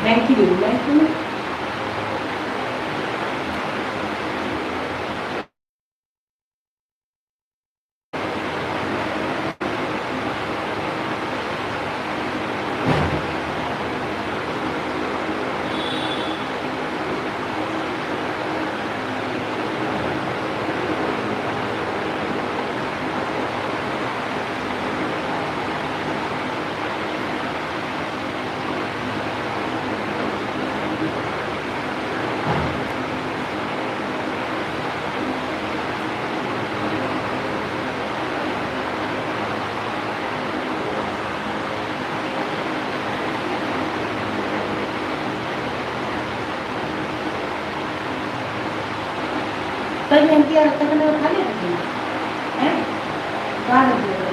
Thank you thank you. कल एनटीआर तक ने उठा लिया हैं कहाँ रख दिया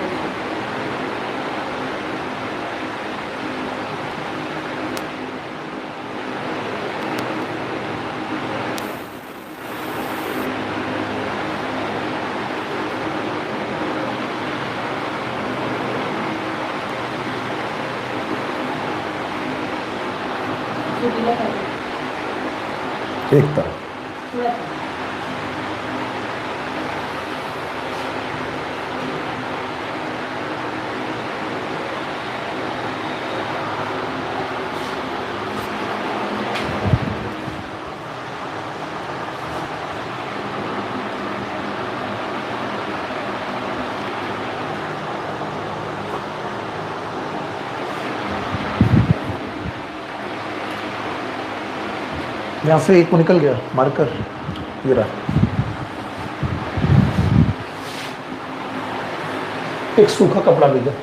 एक तरफ यहाँ से एक निकल गया मार्कर ये रहा। एक सूखा कपड़ा भी दे।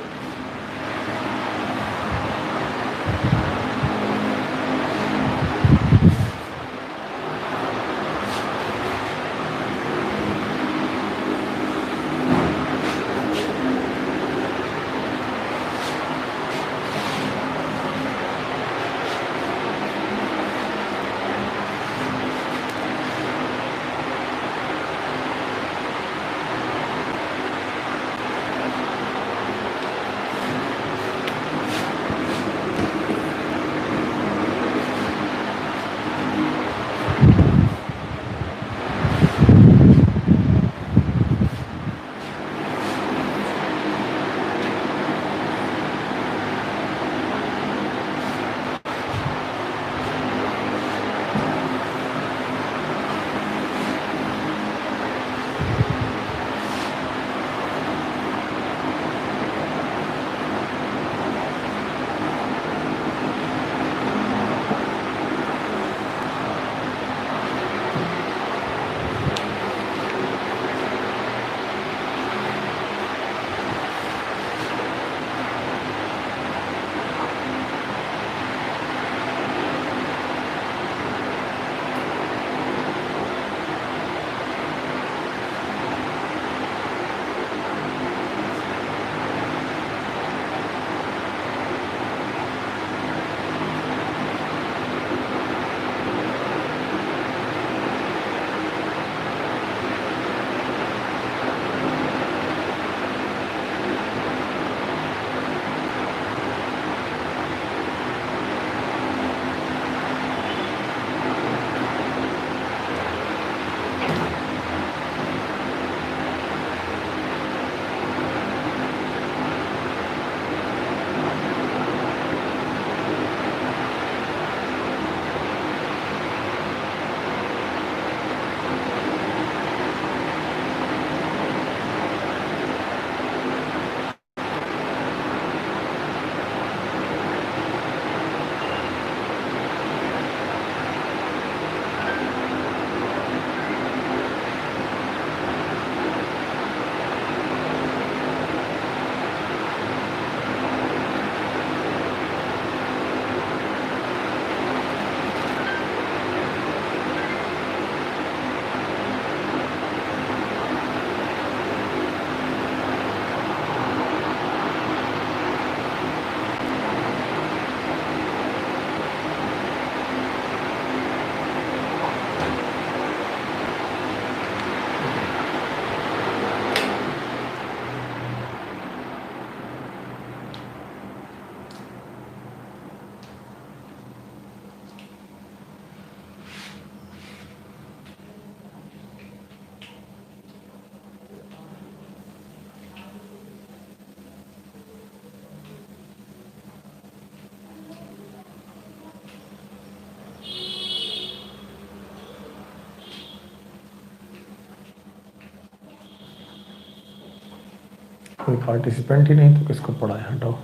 कोई पार्टिसिपेंट ही नहीं तो किसको पढ़ाए, हटाओ।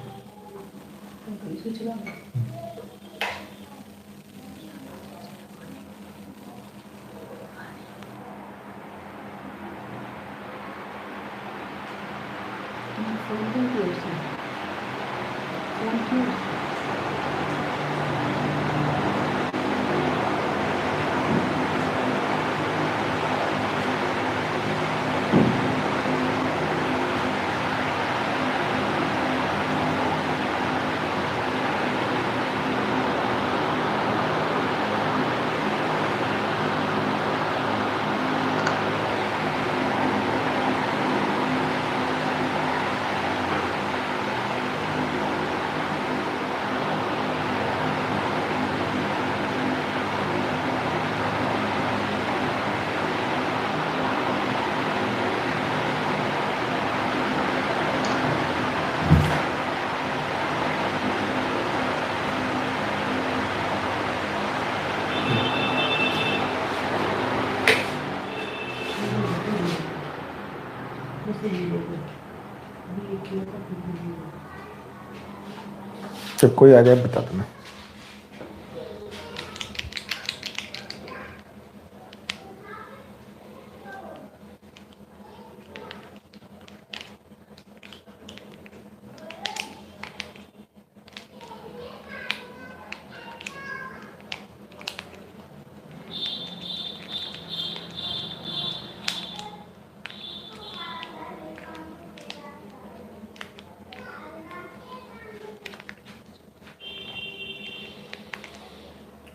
जब कोई आ जाए बता देना।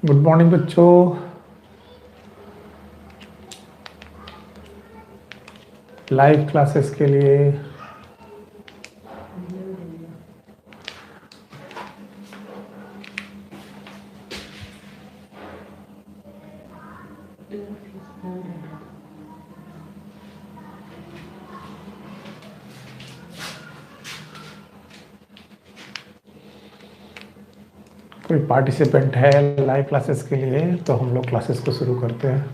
गुड मॉर्निंग बच्चों। लाइव क्लासेस के लिए कोई पार्टिसिपेंट है लाइव क्लासेस के लिए तो हम लोग क्लासेस को शुरू करते हैं।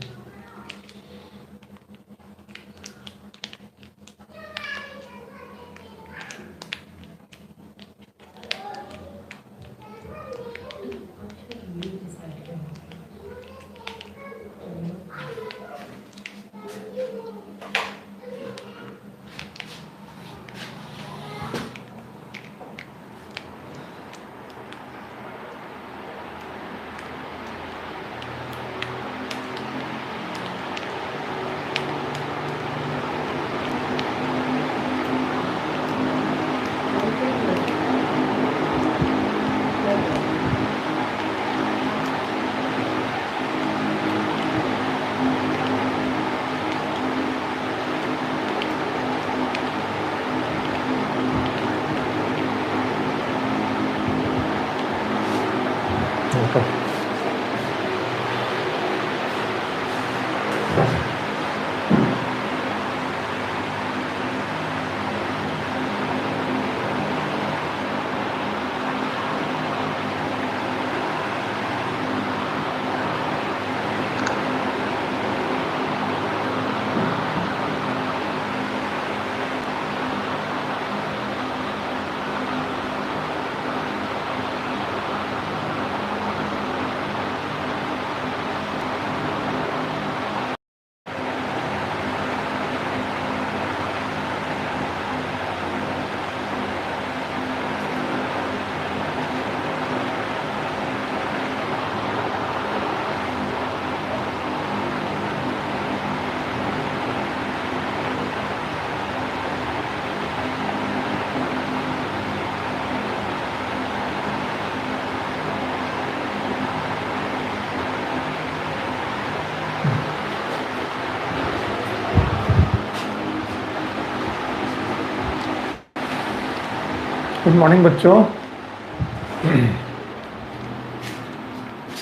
गुड मॉर्निंग बच्चों।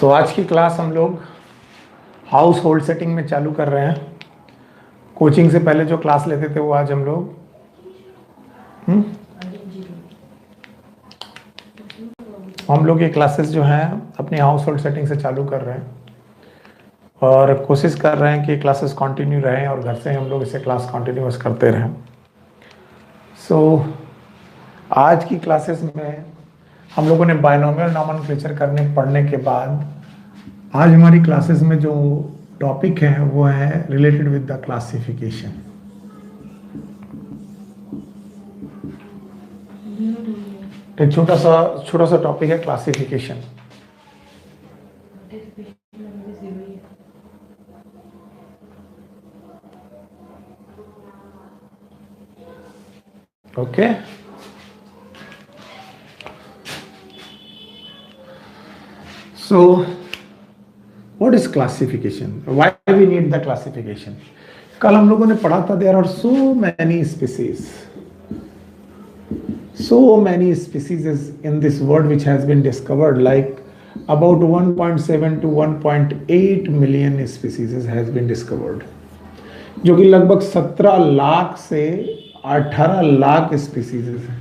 आज की क्लास हम लोग हाउस होल्ड सेटिंग में चालू कर रहे हैं। कोचिंग से पहले जो क्लास लेते थे वो आज हम लोग ये क्लासेस जो हैं अपनी हाउस होल्ड सेटिंग से चालू कर रहे हैं और कोशिश कर रहे हैं कि क्लासेस कंटिन्यू रहें और घर से हम लोग इसे क्लास कंटिन्यूअस करते रहें। सो आज की क्लासेस में हम लोगों ने बायनोमियल नॉमेनक्लेचर पढ़ने के बाद आज हमारी क्लासेस में जो टॉपिक है वो है रिलेटेड विद द क्लासिफिकेशन। एक छोटा सा टॉपिक है classification. Okay, so what is classification? Why we need the classification? कल हम लोगों ने पढ़ा था there are so many species is in this world which has been discovered, like about 1.7 to 1.8 million species has been discovered, जो कि लगभग 17 लाख से 18 लाख स्पीसीज है।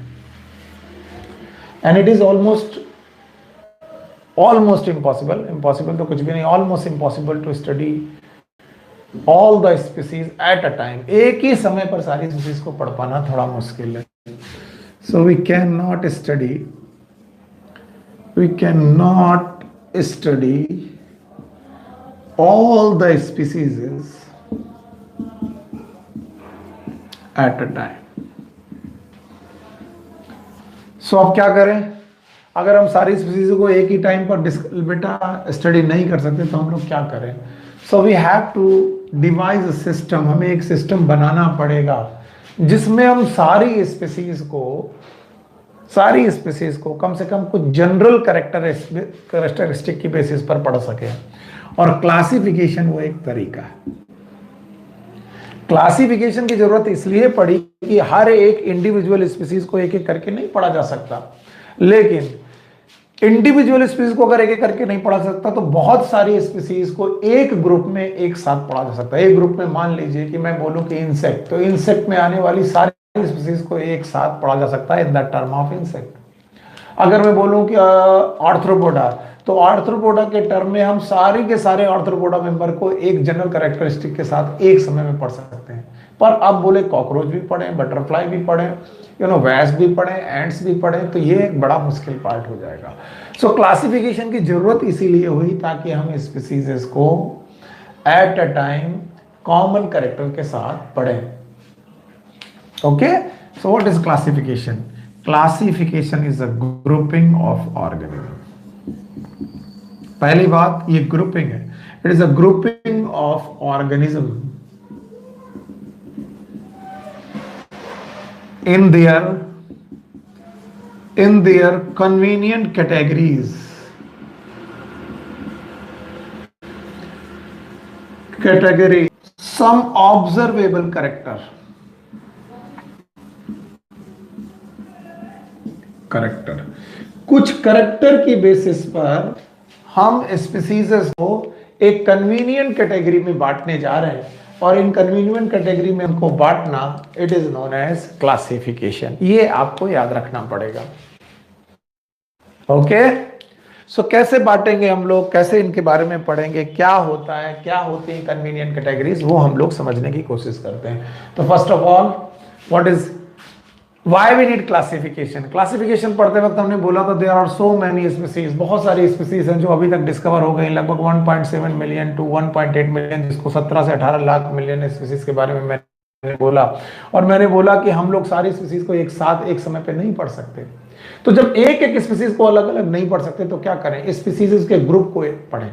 And it is almost impossible तो कुछ भी नहीं, almost impossible to study all the species at a time. एक ही समय पर सारी स्पीसीज को पढ़ पाना थोड़ा मुश्किल है। So we can not study all the species at a time. So अब क्या करें? अगर हम सारी स्पीसीज को एक ही टाइम पर बेटा स्टडी नहीं कर सकते तो हम लोग क्या करें? So we have to devise a system. हमें एक सिस्टम बनाना पड़ेगा जिसमें हम सारी स्पीसीज को कम से कम कुछ जनरल कैरेक्टरिस्टिक की बेसिस पर पढ़ सके। और क्लासिफिकेशन वो एक तरीका है। क्लासिफिकेशन की जरूरत इसलिए पड़ी कि हर एक इंडिविजुअल स्पीसीज को एक एक करके नहीं पढ़ा जा सकता, लेकिन इंडिविजुअल स्पीसीज को अगर एक एक करके नहीं पढ़ा सकता तो बहुत सारी स्पीसीज को एक ग्रुप में एक साथ पढ़ा जा सकता है। एक ग्रुप में मान लीजिए कि मैं बोलूं कि इंसेक्ट, तो इंसेक्ट में आने वाली सारी स्पीसीज को एक साथ पढ़ा जा सकता है in the term of insect. अगर मैं बोलूं कि आर्थ्रोपोडा, तो आर्थ्रोपोडा के टर्म में हम सारी के सारे आर्थ्रोपोडा मेंबर को एक जनरल कैरेक्टरिस्टिक के साथ एक समय में पढ़ सकते हैं। पर अब बोले कॉकरोच भी पढ़े, बटरफ्लाई भी पढ़े, वैस भी पढ़े, एंट्स भी पढ़े, तो ये एक बड़ा मुश्किल पार्ट हो जाएगा। सो क्लासिफिकेशन की जरूरत इसीलिए हुई ताकि हम स्पीसीज को eight a time common character के साथ पढ़ें। Okay, so what is classification? Classification is a grouping of organism. पहली बात, ये ग्रुपिंग है। It is a grouping of organism in their convenient categories. Some observable character कुछ character की basis पर हम स्पीसीज को एक कन्वीनियंट कैटेगरी में बांटने जा रहे हैं, और इन कन्वीनियंट कैटेगरी में उनको बांटना it is known as classification. ये आपको याद रखना पड़ेगा। ओके, सो कैसे बांटेंगे हम लोग, कैसे इनके बारे में पढ़ेंगे, क्या होता है, क्या होती है कन्वीनियंट कैटेगरीज, वो हम लोग समझने की कोशिश करते हैं। तो first of all, what is Why we need classification? Classification पढ़ते वक्त हमने बोला था there are so many species, बहुत सारी स्पीसीज हैं जो अभी तक डिस्कवर हो गई, लगभग 1.7 मिलियन टू 1.8 मिलियन, जिसको 17 से 18 लाख मिलियन स्पीसीज के बारे में मैंने बोला। और मैंने बोला कि हम लोग सारी स्पीसीज को एक साथ एक समय पे नहीं पढ़ सकते। तो जब एक एक स्पीसीज को अलग अलग नहीं पढ़ सकते तो क्या करें? स्पीसीज के ग्रुप को पढ़ें,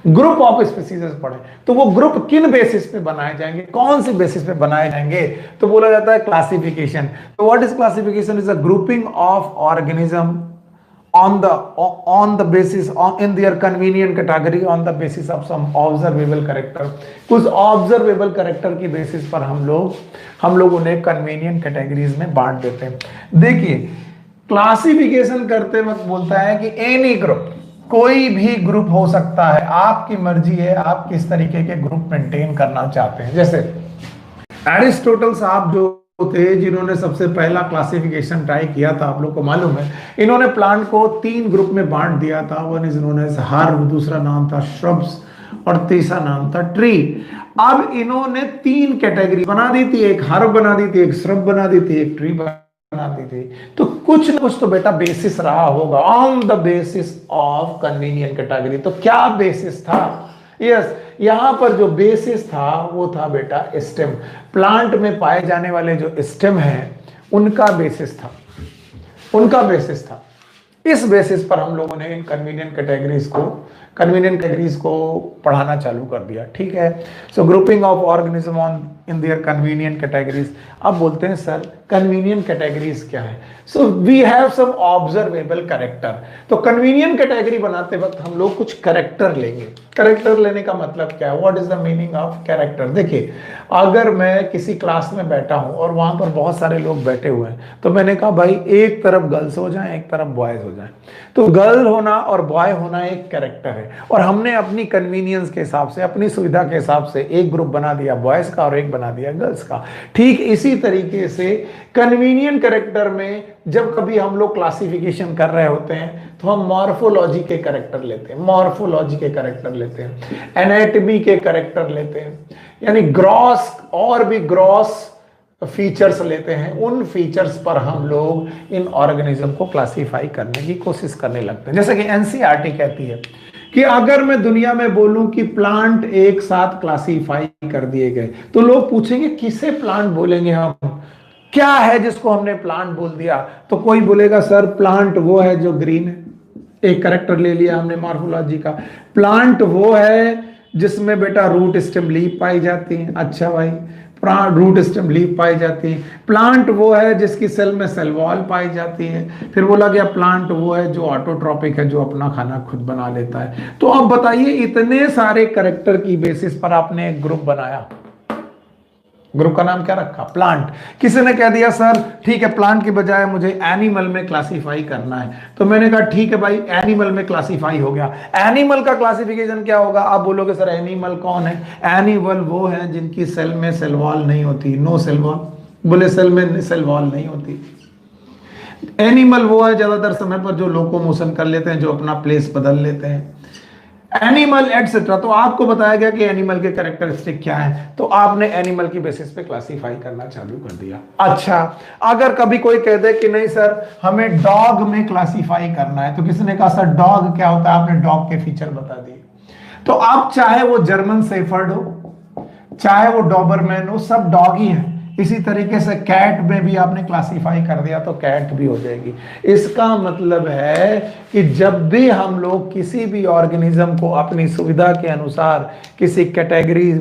ग्रुप ऑफ स्पीसीज पढ़े। तो वो ग्रुप किन बेसिस पे बनाए जाएंगे, कौन सी बेसिस पे बनाए जाएंगे? तो बोला जाता है क्लासिफिकेशन। तो what is classification? Is a grouping of organism on the basis in their convenient category on the basis of some observable character। कुछ observable character की बेसिस पर हम लोग उन्हें convenient categories में बांट देते हैं। देखिए, क्लासिफिकेशन करते वक्त बोलता है कि एनी ग्रुप, कोई भी ग्रुप हो सकता है, आपकी मर्जी है आप किस तरीके के ग्रुप मेंटेन करना चाहते हैं। जैसे एरिस्टोटल साहब जो थे, जिन्होंने सबसे पहला क्लासिफिकेशन ट्राई किया था, आप लोग को मालूम है, इन्होंने प्लांट को 3 ग्रुप में बांट दिया था। One is known as herb, दूसरा नाम था श्रब्स, और तीसरा नाम था ट्री। अब इन्होंने 3 कैटेगरी बना दी थी, एक हर्ब बना दी थी, एक श्रब बना दी थी, एक ट्री बना दी थी। तो कुछ ना कुछ तो बेटा बेसिस रहा होगा, on the basis of convenient category. तो क्या बेसिस था? यस, यहां पर जो बेसिस था वो था बेटा स्टेम। प्लांट में पाए जाने वाले जो स्टेम है उनका बेसिस था, उनका बेसिस था। इस बेसिस पर हम लोगों ने इन कन्वीनियंट कैटेगरीज को पढ़ाना चालू कर दिया। ठीक है, so grouping of organism on in their convenient categories. अब बोलते हैं सर कन्वीनियंट कैटेगरीज क्या है? So we have some observable character. तो कन्वीनियंट कैटेगरी बनाते वक्त हम लोग कुछ कैरेक्टर लेंगे। कैरेक्टर लेने का मतलब क्या है? What is the meaning of character? देखिए, अगर मैं किसी क्लास में बैठा हूं और वहां पर बहुत सारे लोग बैठे हुए हैं, तो मैंने कहा भाई एक तरफ गर्ल्स हो जाएं, एक तरफ बॉयज हो जाएं। तो गर्ल होना और बॉय होना एक कैरेक्टर है, और हमने अपनी कन्वीनियंस के हिसाब से, अपनी सुविधा के हिसाब से एक ग्रुप बना दिया बॉयज का और एक बना दिया गर्ल्स का। ठीक इसी तरीके से कन्वीनियंट कैरेक्टर में जब कभी हम लोग क्लासिफिकेशन कर रहे होते हैं तो हम मॉर्फोलॉजी के कैरेक्टर लेते हैं, मॉर्फोलॉजी के कैरेक्टर लेते हैं, एनाटॉमी के कैरेक्टर लेते हैं, यानी ग्रॉस और भी ग्रॉस फीचर्स लेते हैं। उन फीचर्स पर हम लोग इन ऑर्गेनिज्म को क्लासिफाई करने की कोशिश करने लगते हैं। जैसे कि एनसीईआरटी कहती है कि अगर मैं दुनिया में बोलूं कि प्लांट एक साथ क्लासिफाई कर दिए गए, तो लोग पूछेंगे किसे प्लांट बोलेंगे हम, क्या है जिसको हमने प्लांट बोल दिया? तो कोई बोलेगा सर प्लांट वो है जो ग्रीन है, एक कैरेक्टर ले लिया हमने मॉर्फोलॉजी का। प्लांट वो है जिसमें बेटा रूट स्टेम लीफ पाई जाती है। अच्छा भाई, रूट स्टेम लीफ पाई जाती है। प्लांट वो है जिसकी सेल में सेल वॉल पाई जाती है। फिर बोला गया प्लांट वो है जो ऑटोट्रॉपिक है, जो अपना खाना खुद बना लेता है। तो अब बताइए, इतने सारे कैरेक्टर की बेसिस पर आपने एक ग्रुप बनाया, ग्रुप का नाम क्या रखा? प्लांट। किसी ने कह दिया सर ठीक है, प्लांट की बजाय मुझे एनिमल में क्लासिफाई करना है। तो मैंने कहा ठीक है भाई, एनिमल में क्लासिफाई हो गया। एनिमल का क्लासिफिकेशन क्या होगा? आप बोलोगे सर एनिमल कौन है? एनिमल वो है जिनकी सेल में सेल वॉल नहीं होती, नो सेल वॉल। बोले सेल में सेल वॉल नहीं होती। एनिमल वो है ज्यादातर समय पर जो लोकोमोशन कर लेते हैं, जो अपना प्लेस बदल लेते हैं, एनिमल एटसेट्रा। तो आपको बताया गया कि एनिमल के कैरेक्टरिस्टिक क्या है, तो आपने एनिमल की बेसिस पे क्लासिफाई करना चालू कर दिया। अच्छा, अगर कभी कोई कह दे कि नहीं सर हमें डॉग में क्लासिफाई करना है, तो किसी ने कहा सर डॉग क्या होता है? आपने डॉग के फीचर बता दिए। तो आप चाहे वो जर्मन शेफर्ड हो, चाहे वो डॉबरमैन हो, सब डॉग ही है। इसी तरीके से कैट में भी आपने क्लासिफाई कर दिया तो कैट भी हो जाएगी। इसका मतलब है कि जब भी हम लोग किसी भी ऑर्गेनिज्म को अपनी सुविधा के अनुसार किसी कैटेगरी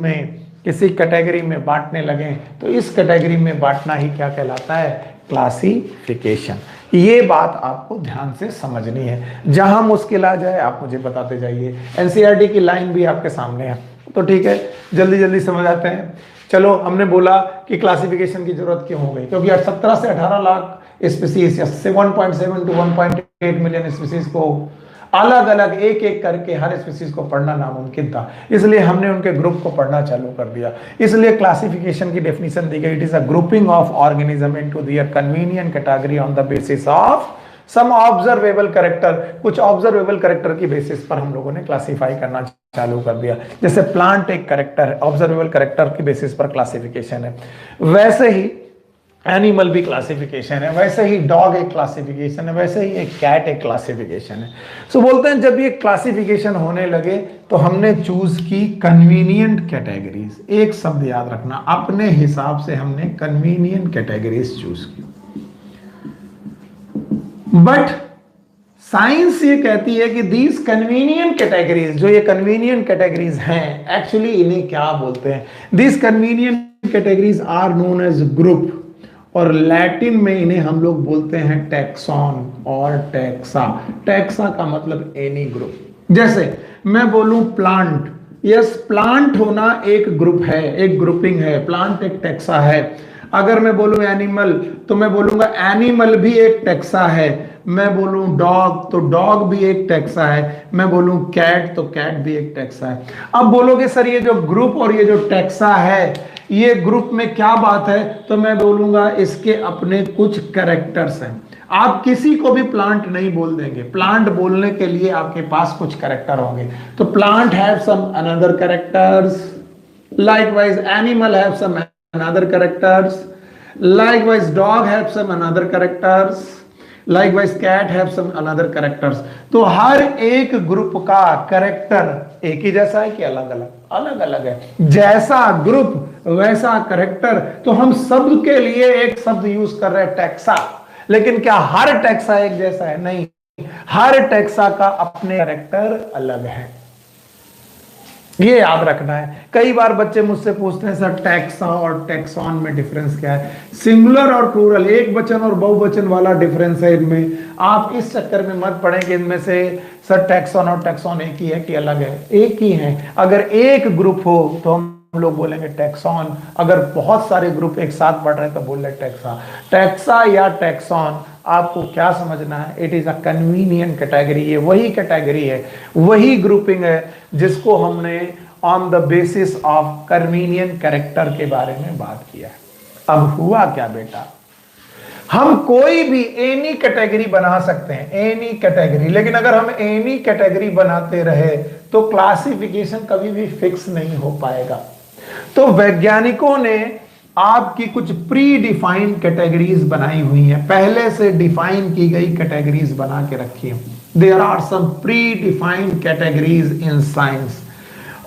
में बांटने लगे, तो इस कैटेगरी में बांटना ही क्या कहलाता है? क्लासिफिकेशन। ये बात आपको ध्यान से समझनी है। जहां मुश्किल आ जाए आप मुझे बताते जाइए। एनसीईआरटी की लाइन भी आपके सामने है, तो ठीक है, जल्दी जल्दी समझ आते हैं। चलो, हमने बोला कि क्लासिफिकेशन की जरूरत क्यों हो गई, क्योंकि 17 से 18 लाख स्पीसीज या 1.7 to 1.8 मिलियन स्पीसीज को अलग अलग एक एक करके हर स्पीसीज को पढ़ना नामुमकिन था, इसलिए हमने उनके ग्रुप को पढ़ना चालू कर दिया। इसलिए क्लासिफिकेशन की डेफिनेशन दी गई, it is a grouping of organism into their convenient category on the basis of some observable character. कुछ ऑब्जर्वेबल कैरेक्टर की बेसिस पर हम लोगों ने क्लासिफाई करना चालू कर दिया। जैसे प्लांट एक कैरेक्टर है, ऑब्जर्वेबल कैरेक्टर की बेसिस पर क्लासिफिकेशन है, वैसे ही एनिमल भी क्लासिफिकेशन है, वैसे ही डॉग एक क्लासिफिकेशन है, वैसे ही एक कैट एक क्लासिफिकेशन है। सो बोलते हैं जब ये क्लासिफिकेशन होने लगे तो हमने चूज की कन्वीनियंट कैटेगरीज। एक शब्द याद रखना, अपने हिसाब से हमने कन्वीनियंट कैटेगरीज चूज की। बट साइंस ये कहती है कि दीज कन्वीनियंट कैटेगरीज, जो ये कन्वीनियंट कैटेगरीज हैं, एक्चुअली इन्हें क्या बोलते हैं? These convenient categories are known as group, और लैटिन में इन्हें हम लोग बोलते हैं टैक्सॉन और टैक्सा। टैक्सा का मतलब एनी ग्रुप। जैसे मैं बोलूं प्लांट, यस, प्लांट होना एक ग्रुप है, एक ग्रुपिंग है, प्लांट एक टैक्सा है। अगर मैं बोलूं एनिमल, तो मैं बोलूंगा एनिमल भी एक टैक्सा है। मैं बोलूं डॉग, तो डॉग भी एक टैक्सा है। मैं बोलूं कैट, तो कैट भी एक टैक्सा है। अब बोलोगे सर ये जो ग्रुप और ये जो टैक्सा है, ये ग्रुप में क्या बात है? तो मैं बोलूंगा इसके अपने कुछ कैरेक्टर्स हैं। आप किसी को भी प्लांट नहीं बोल देंगे, प्लांट बोलने के लिए आपके पास कुछ कैरेक्टर होंगे। तो plant have some another characters, likewise animal have some another characters, likewise dog have some another characters, likewise cat have some another characters। तो हर एक ग्रुप का कैरेक्टर एक ही जैसा है कि अलग अलग? अलग अलग है। जैसा ग्रुप वैसा कैरेक्टर। तो हम शब्द के लिए एक शब्द यूज कर रहे हैं टैक्सा, लेकिन क्या हर टैक्सा एक जैसा है? नहीं, हर टैक्सा का अपने कैरेक्टर अलग है, ये याद रखना है। कई बार बच्चे मुझसे पूछते हैं सर टैक्सा और टैक्सॉन में डिफरेंस क्या है? सिंगुलर और प्लूरल, एक वचन और बहुवचन वाला डिफरेंस है इनमें। आप इस चक्कर में मत पड़े कि इनमें से सर टैक्सॉन और टैक्सॉन एक ही है कि अलग है। एक ही है। अगर एक ग्रुप हो तो हम लोग बोलेंगे टैक्सॉन, अगर बहुत सारे ग्रुप एक साथ बढ़ रहे हैं तो बोल रहे टैक्सा। टैक्सा या टैक्सॉन आपको क्या समझना है? It is a convenient category. ये वही कैटेगरी है, वही ग्रुपिंग है जिसको हमने on the basis of convenient character के बारे में बात किया है। अब हुआ क्या बेटा, हम कोई भी एनी कैटेगरी बना सकते हैं, एनी कैटेगरी, लेकिन अगर हम एनी कैटेगरी बनाते रहे तो क्लासिफिकेशन कभी भी फिक्स नहीं हो पाएगा। तो वैज्ञानिकों ने आपकी कुछ प्री डिफाइंड कैटेगरीज बनाई हुई हैं, पहले से डिफाइन की गई कैटेगरीज बना के रखी हैं। There are some predefined categories in science,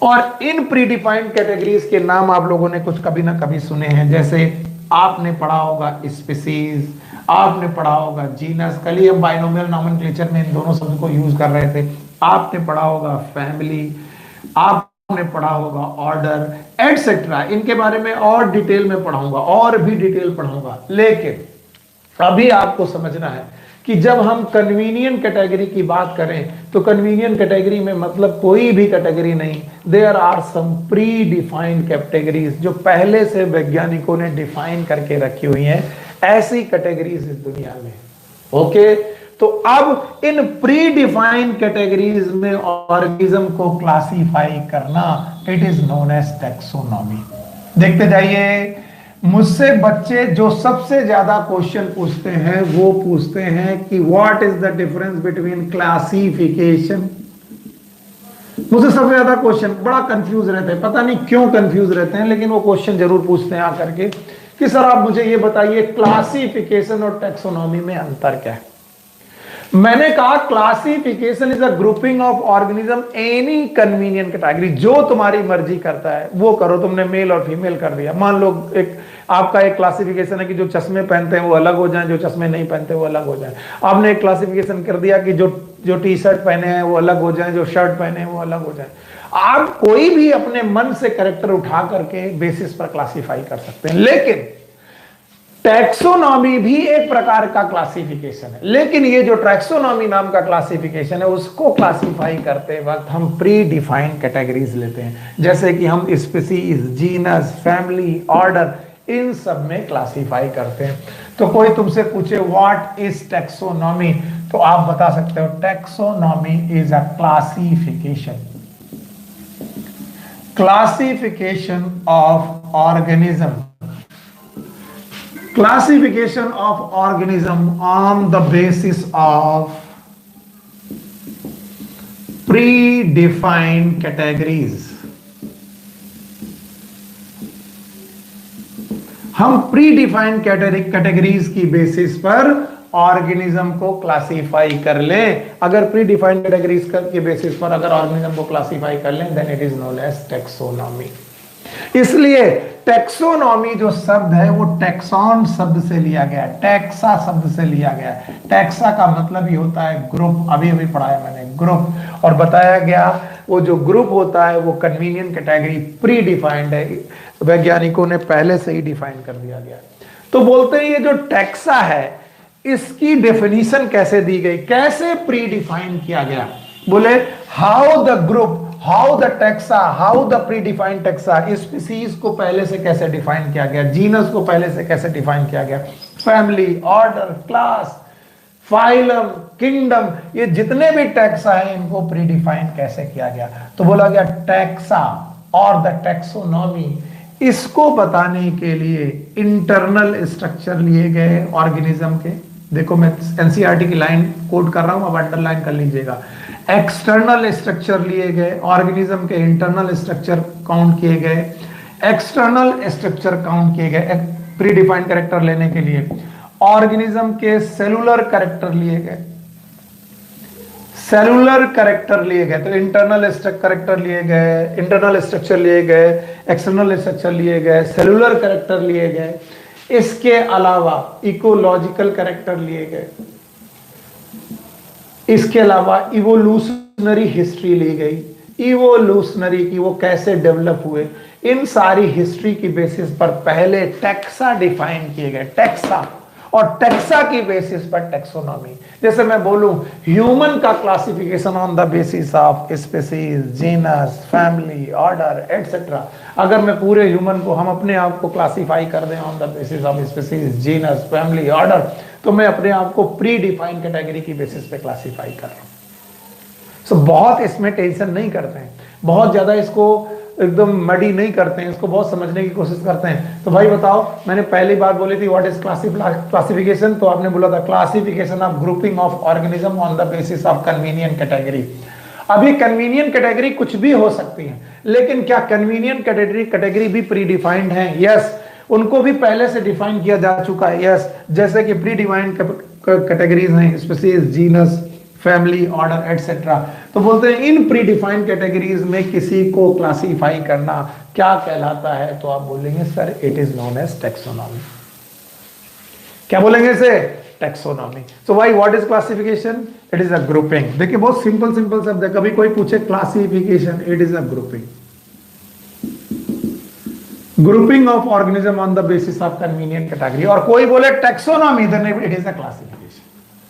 और इन प्री डिफाइंड कैटेगरीज के नाम आप लोगों ने कुछ कभी ना कभी सुने हैं। जैसे आपने पढ़ा होगा स्पीसीज, आपने पढ़ा होगा जीनस, कल ही हम बाइनोमियल नॉमेनक्लेचर में इन दोनों शब्द को यूज कर रहे थे। आपने पढ़ा होगा फैमिली, आपने पढ़ा होगा ऑर्डर, एटसेट्रा। इनके बारे में और डिटेल में पढ़ाऊंगा, और भी डिटेल पढ़ाऊंगा। लेकिन अभी आपको समझना है कि जब हम कन्वीनियंट कैटेगरी की बात करें तो कन्वीनियंट कैटेगरी में मतलब कोई भी कैटेगरी नहीं, there are some predefined categories जो पहले से वैज्ञानिकों ने डिफाइन करके रखी हुई हैं। ऐसी कैटेगरीज इस दुनिया में। ओके, तो अब इन प्री डिफाइंड कैटेगरीज में ऑर्गेनिज्म को क्लासिफाई करना, it is known as taxonomy. देखते जाइए, मुझसे बच्चे जो सबसे ज्यादा क्वेश्चन पूछते हैं वो पूछते हैं कि what is the difference between classification. मुझसे सबसे ज्यादा क्वेश्चन, बड़ा कंफ्यूज रहते हैं, पता नहीं क्यों कंफ्यूज रहते हैं, लेकिन वो क्वेश्चन जरूर पूछते हैं आकर के कि सर आप मुझे ये बताइए क्लासिफिकेशन और टैक्सोनॉमी में अंतर क्या है। मैंने कहा classification is a grouping of organism any convenient category, जो तुम्हारी मर्जी करता है वो करो। तुमने मेल और फीमेल कर दिया। मान लो एक आपका एक क्लासिफिकेशन है कि जो चश्मे पहनते हैं वो अलग हो जाएं, जो चश्मे नहीं पहनते वो अलग हो जाएं। आपने एक क्लासिफिकेशन कर दिया कि जो टी शर्ट पहने हैं वो अलग हो जाएं, जो शर्ट पहने हैं वो अलग हो जाएं। आप कोई भी अपने मन से कैरेक्टर उठा करके बेसिस पर क्लासिफाई कर सकते हैं। लेकिन टैक्सोनॉमी भी एक प्रकार का क्लासिफिकेशन है, लेकिन ये जो टैक्सोनॉमी नाम का क्लासिफिकेशन है उसको क्लासिफाई करते वक्त हम प्री डिफाइंड कैटेगरीज लेते हैं। जैसे कि हम स्पीसीज, जीनस, फैमिली, ऑर्डर, इन सब में क्लासिफाई करते हैं। तो कोई तुमसे पूछे व्हाट इज टैक्सोनॉमी, तो आप बता सकते हो taxonomy is a classification of organism, classification of organism on the basis of predefined categories। हम प्रीडिफाइंड कैटेगरीज की बेसिस पर ऑर्गेनिज्म को क्लासिफाई कर लें। अगर प्रीडिफाइंड कैटेगरीज के बेसिस पर अगर ऑर्गेनिज्म को क्लासिफाई कर लें then it is known as taxonomy. इसलिए टैक्सोनॉमी जो शब्द है वो टैक्सॉन शब्द से लिया गया है, टैक्सा शब्द से लिया गया है। टैक्सा का मतलब ही होता है ग्रुप, अभी पढ़ाया मैंने ग्रुप, और बताया गया वो जो ग्रुप होता है वो कन्वीनियंट कैटेगरी प्री डिफाइंड है, वैज्ञानिकों ने पहले से ही डिफाइन कर दिया गया। तो बोलते हैं ये जो टैक्सा है इसकी डेफिनेशन कैसे दी गई, कैसे प्री डिफाइन किया गया। बोले how the group, how the taxa, how the pre defined taxa, species को पहले से कैसे डिफाइन किया गया, जीनस को पहले से कैसे डिफाइन किया गया, family, order, class, phylum, kingdom, ये जितने भी टैक्सा है इनको प्री डिफाइन कैसे किया गया। तो बोला गया टैक्सा और द टैक्सोनॉमी, इसको बताने के लिए इंटरनल स्ट्रक्चर लिए गए ऑर्गेनिज्म के, देखो मैं एनसीईआरटी की लाइन कोट कर रहा हूं, अब अंडरलाइन कर लीजिएगा। एक्सटर्नल स्ट्रक्चर लिए गए, ऑर्गेनिज्म के इंटरनल स्ट्रक्चर काउंट किए गए, एक्सटर्नल स्ट्रक्चर काउंट किए गए प्री डिफाइंड कैरेक्टर लेने के लिए, ऑर्गेनिज्म के सेलुलर कैरेक्टर लिए गए, सेलुलर कैरेक्टर लिए गए, तो इंटरनल कैरेक्टर लिए गए, इंटरनल स्ट्रक्चर लिए गए, एक्सटर्नल स्ट्रक्चर लिए गए, सेलुलर कैरेक्टर लिए गए, इसके अलावा इकोलॉजिकल कैरेक्टर लिए गए, इसके अलावा इवोल्यूशनरी हिस्ट्री ली गई, इवोल्यूशनरी की वो कैसे डेवलप हुए, इन सारी हिस्ट्री की बेसिस पर पहले टैक्सा डिफाइन किए गए, टैक्सा, और टैक्सा की बेसिस पर टैक्सोनॉमी। जैसे मैं बोलूं ह्यूमन का classification on the basis of species, genus, family, order etcetera, अगर मैं पूरे ह्यूमन को, हम अपने आप को क्लासिफाई कर दें on the basis of species, genus, family, order, तो मैं अपने आप को प्री डिफाइंड कैटेगरी की बेसिस पे क्लासिफाई कर रहा हूं। सो बहुत इसमें टेंशन नहीं करते हैं, बहुत ज्यादा इसको एकदम मडी नहीं करते हैं, इसको बहुत समझने की कोशिश करते हैं। तो भाई बताओ, मैंने पहली बात बोली थी व्हाट इज क्लासिफिकेशन, तो आपने बोला था classification of grouping of organism on the basis of convenient category. अभी कन्वीनियंट कैटेगरी कुछ भी हो सकती है, लेकिन क्या कन्वीनियंट कैटेगरी भी प्री डिफाइंड है? यस, उनको भी पहले से डिफाइन किया जा चुका है। यस, जैसे कि प्री डिफाइंड कैटेगरीज हैं species, genus, family, order etcetera. तो बोलते हैं इन प्री डिफाइंड कैटेगरीज में किसी को क्लासिफाई करना क्या कहलाता है? तो आप बोलेंगे sir it is known as taxonomy. क्या बोलेंगे इसे? Taxonomy. So why what is classification? It is a grouping. देखिए बहुत सिंपल सिंपल शब्द है, कभी कोई पूछे classification, it is a grouping, grouping of organism on the basis of convenient category. और कोई बोले taxonomy, then it is a classification.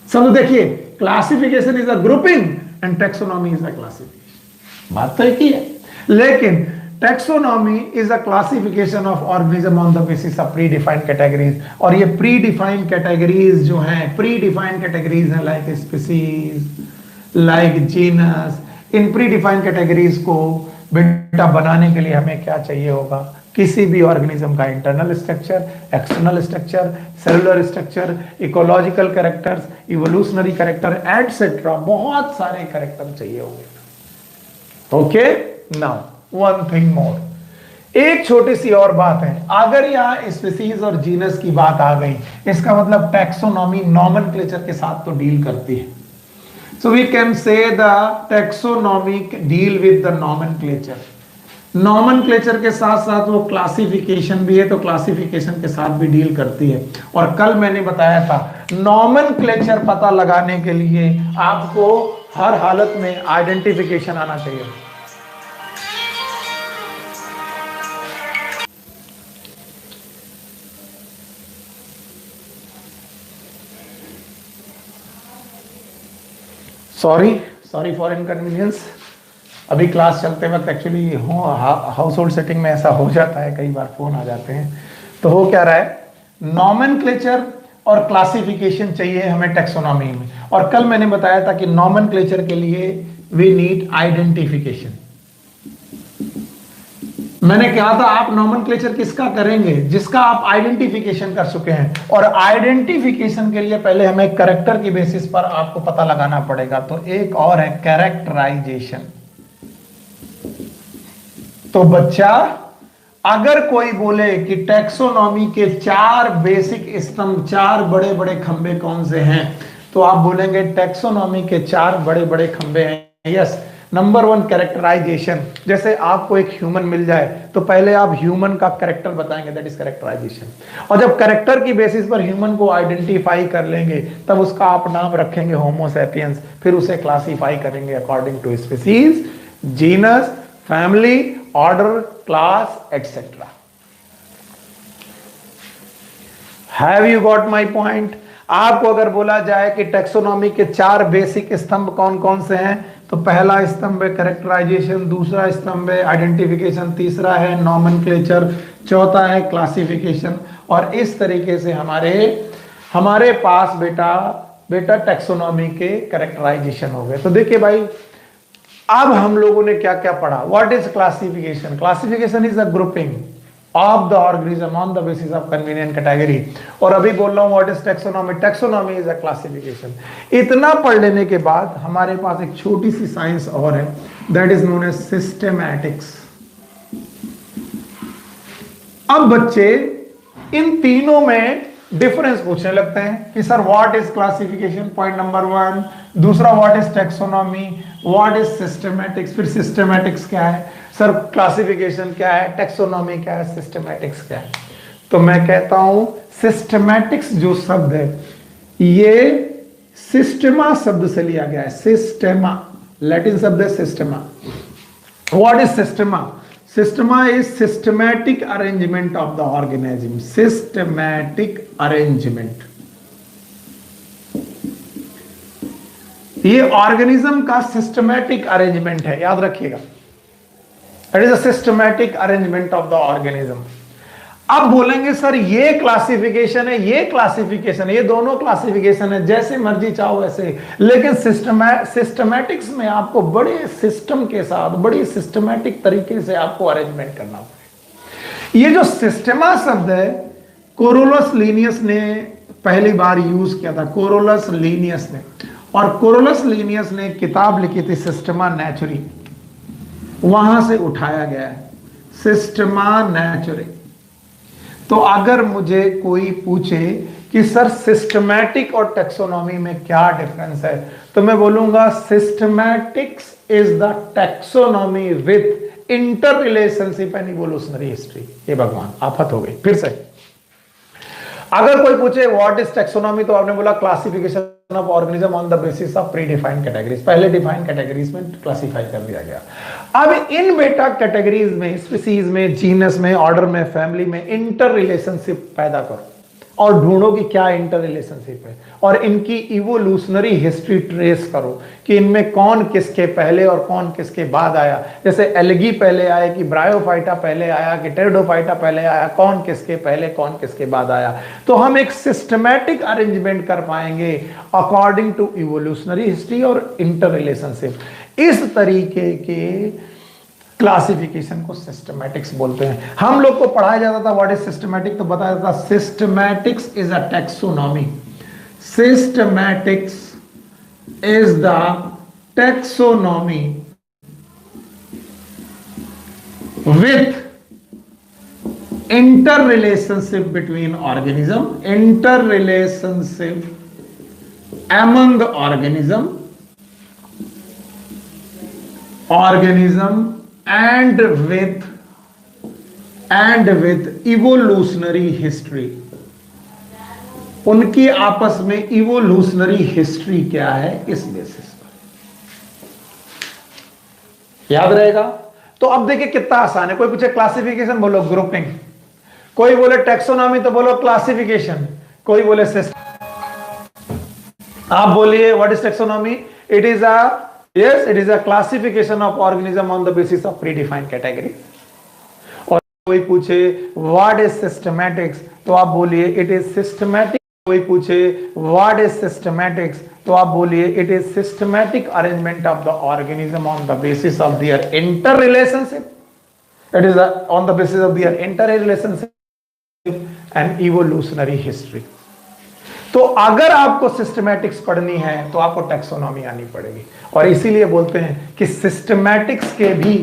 सब देखिए, classification is a grouping and taxonomy is a classification, बात तो एक ही है। लेकिन taxonomy is a classification of organism on the basis of pre defined categories. और ये प्री डिफाइंड कैटेगरीज जो हैं, प्री डिफाइंड कैटेगरीज हैं लाइक स्पीसीज, लाइक जीनस। इन प्री डिफाइंड कैटेगरीज को बेटा बनाने के लिए हमें क्या चाहिए होगा? किसी भी ऑर्गेनिज्म का internal structure, external structure, cellular structure, ecological characters, evolutionary character etcetera, बहुत सारे कैरेक्टर चाहिए होंगे। Okay, now one thing more, एक छोटी सी और बात है। अगर यहाँ स्पीसीज और जीनस की बात आ गई, इसका मतलब टैक्सोनॉमी नॉमेनक्लेचर के साथ तो डील करती है। So we can say the taxonomy deal with the nomenclature. Nomenclature के साथ साथ वो क्लासिफिकेशन भी है, तो क्लासिफिकेशन के साथ भी डील करती है। और कल मैंने बताया था नॉमेनक्लेचर पता लगाने के लिए आपको हर हालत में आइडेंटिफिकेशन आना चाहिए। Sorry for inconvenience. अभी क्लास चलते वक्त एक्चुअली हाउस होल्ड सेटिंग में ऐसा हो जाता है, कई बार फोन आ जाते हैं। तो हो क्या रहा है, नॉमेनक्लेचर और क्लासिफिकेशन चाहिए हमें टैक्सोनॉमी में। और कल मैंने बताया था कि नॉमेनक्लेचर के लिए वी नीड आइडेंटिफिकेशन। मैंने कहा था आप नॉमेनक्लेचर किसका करेंगे? जिसका आप आइडेंटिफिकेशन कर चुके हैं। और आइडेंटिफिकेशन के लिए पहले हमें कैरेक्टर की बेसिस पर आपको पता लगाना पड़ेगा। तो एक और है कैरेक्टराइजेशन। तो बच्चा, अगर कोई बोले कि टैक्सोनॉमी के 4 बेसिक स्तंभ, 4 बड़े बड़े खंबे कौन से हैं, तो आप बोलेंगे टैक्सोनॉमी के 4 बड़े बड़े खंबे हैं। Yes, number 1 characterization. जैसे आपको एक ह्यूमन मिल जाए तो पहले आप ह्यूमन का कैरेक्टर बताएंगे, दैट इज कैरेक्टराइजेशन। और जब कैरेक्टर की बेसिस पर ह्यूमन को आइडेंटिफाई कर लेंगे, तब उसका आप नाम रखेंगे होमो सैपियंस। फिर उसे क्लासिफाई करेंगे according to species, genus, family, order, class etcetera. Have you got my point? आपको अगर बोला जाए कि टैक्सोनॉमी के 4 बेसिक स्तंभ कौन कौन से हैं, तो पहला स्तंभ है कैरेक्टराइजेशन, दूसरा स्तंभ है आइडेंटिफिकेशन, तीसरा है नॉमेनक्लेचर, चौथा है क्लासिफिकेशन। और इस तरीके से हमारे पास बेटा टैक्सोनॉमी के कैरेक्टराइजेशन हो गए। तो देखिए भाई, अब हम लोगों ने क्या क्या पढ़ा। What is classification? Classification is a grouping. Of the organism on the basis of convenient category. और अभी बोल रहा हूं what is taxonomy. Taxonomy is a classification. इतना पढ़ लेने के बाद हमारे पास एक छोटी सी साइंस और है, that is known as systematics. अब बच्चे इन तीनों में डिफरेंस पूछने लगते हैं कि sir what is classification, point number 1। दूसरा what is taxonomy, what is systematics. फिर सिस्टेमैटिक्स क्या है सर, क्लासिफिकेशन क्या है, टैक्सोनॉमी क्या है, सिस्टेमैटिक्स क्या है। तो मैं कहता हूं सिस्टेमैटिक्स जो शब्द है ये सिस्टेमा शब्द से लिया गया है। सिस्टेमा लैटिन शब्द है systema. What is systema? Systema is systematic arrangement of the organism. Systematic arrangement. ये ऑर्गेनिज्म का सिस्टमैटिक अरेंजमेंट है, याद रखिएगा। It is a systematic arrangement of the organism. अब बोलेंगे सर ये क्लासिफिकेशन है, ये क्लासिफिकेशन है, ये दोनों क्लासिफिकेशन है, जैसे मर्जी चाहो वैसे। लेकिन सिस्टमैटिक्स में आपको बड़े सिस्टम के साथ बड़ी सिस्टमैटिक तरीके से आपको अरेंजमेंट करना पड़ेगा। ये जो सिस्टेमा शब्द है कोरोलस लीनियस ने पहली बार यूज किया था, कोरोलस लीनियस ने। और कोरोलस लीनियस ने किताब लिखी थी सिस्टेमा नेचुरी, वहां से उठाया गया है सिस्टेमा नेचुरी। तो अगर मुझे कोई पूछे कि सर सिस्टमैटिक और टैक्सोनॉमी में क्या डिफरेंस है, तो मैं बोलूंगा systematics is the taxonomy with inter relationship and evolutionary history. ये भगवान आफत हो गई फिर से। अगर कोई पूछे व्हाट इज टैक्सोनॉमी, तो आपने बोला classification of organism on the basis of pre defined categories. पहले डिफाइंड कैटेगरीज में क्लासिफाई कर दिया गया। अब इन बेटा कैटेगरीज में, स्पीसीज में, जीनस में, ऑर्डर में, फैमिली में इंटर रिलेशनशिप पैदा करो और ढूंढो कि क्या इंटर रिलेशनशिप है और इनकी इवोल्यूशनरी हिस्ट्री ट्रेस करो कि इनमें कौन किसके पहले और कौन किसके बाद आया। जैसे एल्गी पहले आए कि ब्रायोफाइटा पहले आया कि टेरिडोफाइटा पहले आया, कौन किसके पहले कौन किसके बाद आया। तो हम एक सिस्टमैटिक अरेंजमेंट कर पाएंगे अकॉर्डिंग टू इवोल्यूशनरी हिस्ट्री और इंटर रिलेशनशिप। इस तरीके के क्लासिफिकेशन को सिस्टमैटिक्स बोलते हैं। हम लोग को पढ़ाया जाता था व्हाट इज सिस्टमैटिक, तो बताया जाता systematics is a taxonomy. Systematics is the taxonomy with inter relationship between organism, inter relationship among organism and with evolutionary history। उनकी आपस में इवोल्यूशनरी हिस्ट्री क्या है इस बेसिस पर याद रहेगा। तो अब देखिए कितना आसान है। कोई पूछे क्लासिफिकेशन, बोलो ग्रुपिंग। कोई बोले टैक्सोनॉमी, तो बोलो क्लासिफिकेशन। कोई बोले सिस्टम। आप बोलिए what is taxonomy? It is a classification of organism on the basis of predefined category. और कोई पूछे व्हाट इज सिस्टमैटिक्स, तो आप बोलिए इट इज सिस्टमैटिक। कोई पूछे व्हाट इज सिस्टमैटिक्स, तो आप बोलिए it is systematic arrangement of the organism on the basis of their inter relationship. It is on the basis of their inter relationship and evolutionary history. तो अगर आपको systematics पढ़नी है तो आपको टैक्सोनॉमी आनी पड़ेगी। और इसीलिए बोलते हैं कि सिस्टमैटिक्स के भी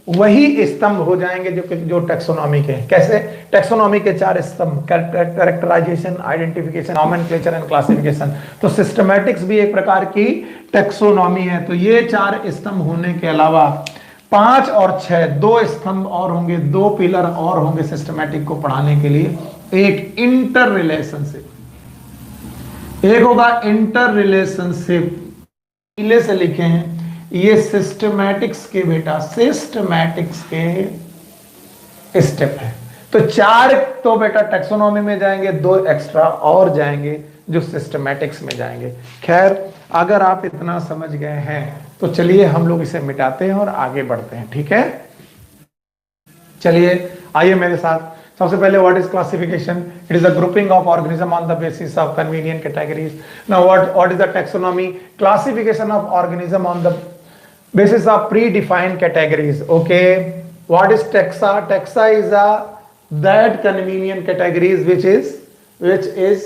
वही स्तंभ हो जाएंगे जो टैक्सोनॉमी के। कैसे? टैक्सोनॉमी के 4 स्तंभ, characterization, identification, nomenclature and classification. तो सिस्टमैटिक्स भी एक प्रकार की टैक्सोनॉमी है। तो ये 4 स्तंभ होने के अलावा 5 और 6 2 स्तंभ और होंगे, 2 पिलर और होंगे सिस्टमैटिक को पढ़ाने के लिए। एक इंटर रिलेशनशिप, एक होगा इंटर रिलेशनशिप, पीले से लिखे हैं ये सिस्टमैटिक्स के बेटा, सिस्टमैटिक्स के स्टेप है। तो 4 तो बेटा टैक्सोनॉमी में जाएंगे, 2 एक्स्ट्रा और जाएंगे जो सिस्टमैटिक्स में जाएंगे। खैर अगर आप इतना समझ गए हैं तो चलिए हम लोग इसे मिटाते हैं और आगे बढ़ते हैं। ठीक है, चलिए आइए मेरे साथ। सबसे पहले what is classification? It is a grouping of organism on the basis of convenient categories. Now what is the taxonomy? Classification of organism on the basis of predefined categories. Okay, what is taxa? Taxa is that convenient categories which is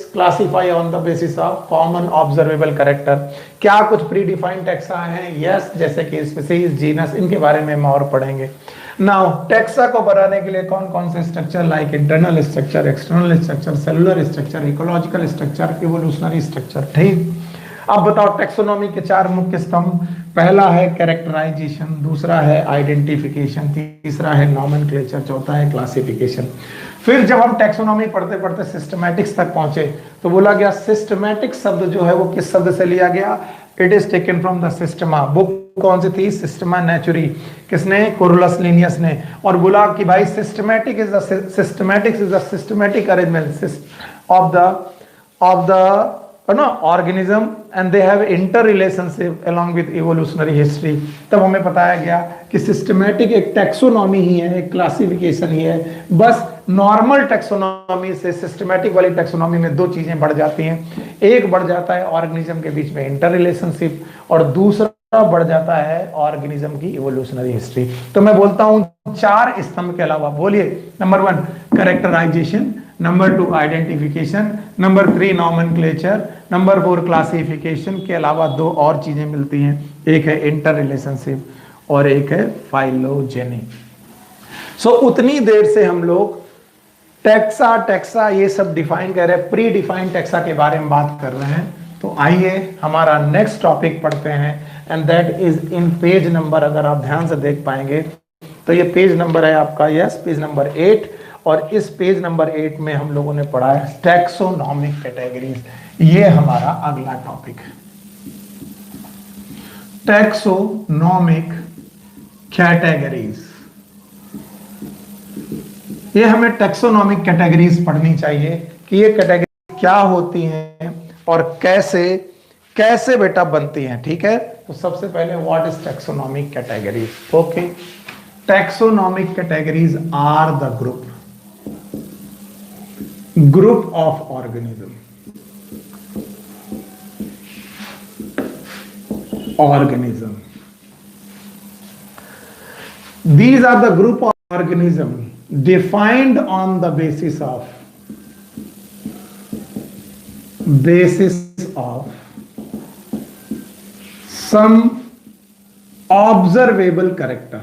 classify on the basis of common observable character। क्या कुछ predefined taxa हैं? Yes, जैसे कि species, genus, इनके बारे में हम और पढ़ेंगे। नाउ टैक्सा को बनाने के लिए कौन कौन से structure, like internal structure, external structure, cellular structure, ecological structure, evolutionary structure. ठीक, अब बताओ टैक्सोनॉमी के चार मुख्य स्तंभ। पहला है कैरेक्टराइजेशन, दूसरा है आइडेंटिफिकेशन, तीसरा है नॉमेनक्लेचर, चौथा है क्लासिफिकेशन। फिर जब हम टैक्सोनॉमी पढ़ते पढ़ते सिस्टमैटिक्स तक पहुंचे तो बोला गया सिस्टमैटिक शब्द जो है वो किस शब्द से लिया गया? It is taken from the systema. Book कौन सी थी? Systema Naturae. किसने? कुरुलस लिनियस ने। और बोला कि भाई systematics is the systematic arrangement of the organism and they have interrelationship along with evolutionary history। तब हमें बताया गया कि सिस्टमैटिक एक टैक्सोनॉमी ही है, एक क्लासिफिकेशन ही है। बस नॉर्मल टैक्सोनॉमी से सिस्टमैटिक वाली टैक्सोनॉमी में दो चीजें बढ़ जाती हैं। एक बढ़ जाता है ऑर्गेनिज्म के बीच में इंटर रिलेशनशिप, और दूसरा बढ़ जाता है ऑर्गेनिज्म की इवोल्यूशनरी हिस्ट्री। तो मैं बोलता हूं चार स्तंभ के अलावा, बोलिए, number 1 characterization, number 2 identification, number 3 nomenclature, number 4 classification के अलावा दो और चीजें मिलती हैं, एक है इंटर रिलेशनशिप और एक है फाइलोजेनी। सो उतनी देर से हम लोग टैक्सा ये सब डिफाइन कर रहे हैं, प्री डिफाइंड टैक्सा के बारे में बात कर रहे हैं। तो आइए हमारा नेक्स्ट टॉपिक पढ़ते हैं, and that is in page number, अगर आप ध्यान से देख पाएंगे तो ये पेज नंबर है आपका, यस, पेज नंबर 8। और इस पेज नंबर 8 में हम लोगों ने पढ़ा है टैक्सोनॉमिक कैटेगरीज। ये हमारा अगला टॉपिक है, टैक्सोनॉमिक कैटेगरीज। ये हमें टैक्सोनॉमिक कैटेगरीज पढ़नी चाहिए कि ये कैटेगरी क्या होती हैं और कैसे कैसे बेटा बनती हैं। ठीक है, तो सबसे पहले what is taxonomic categories? Okay, taxonomic categories are the group of organism, these are the group of organism defined on the basis of some observable character,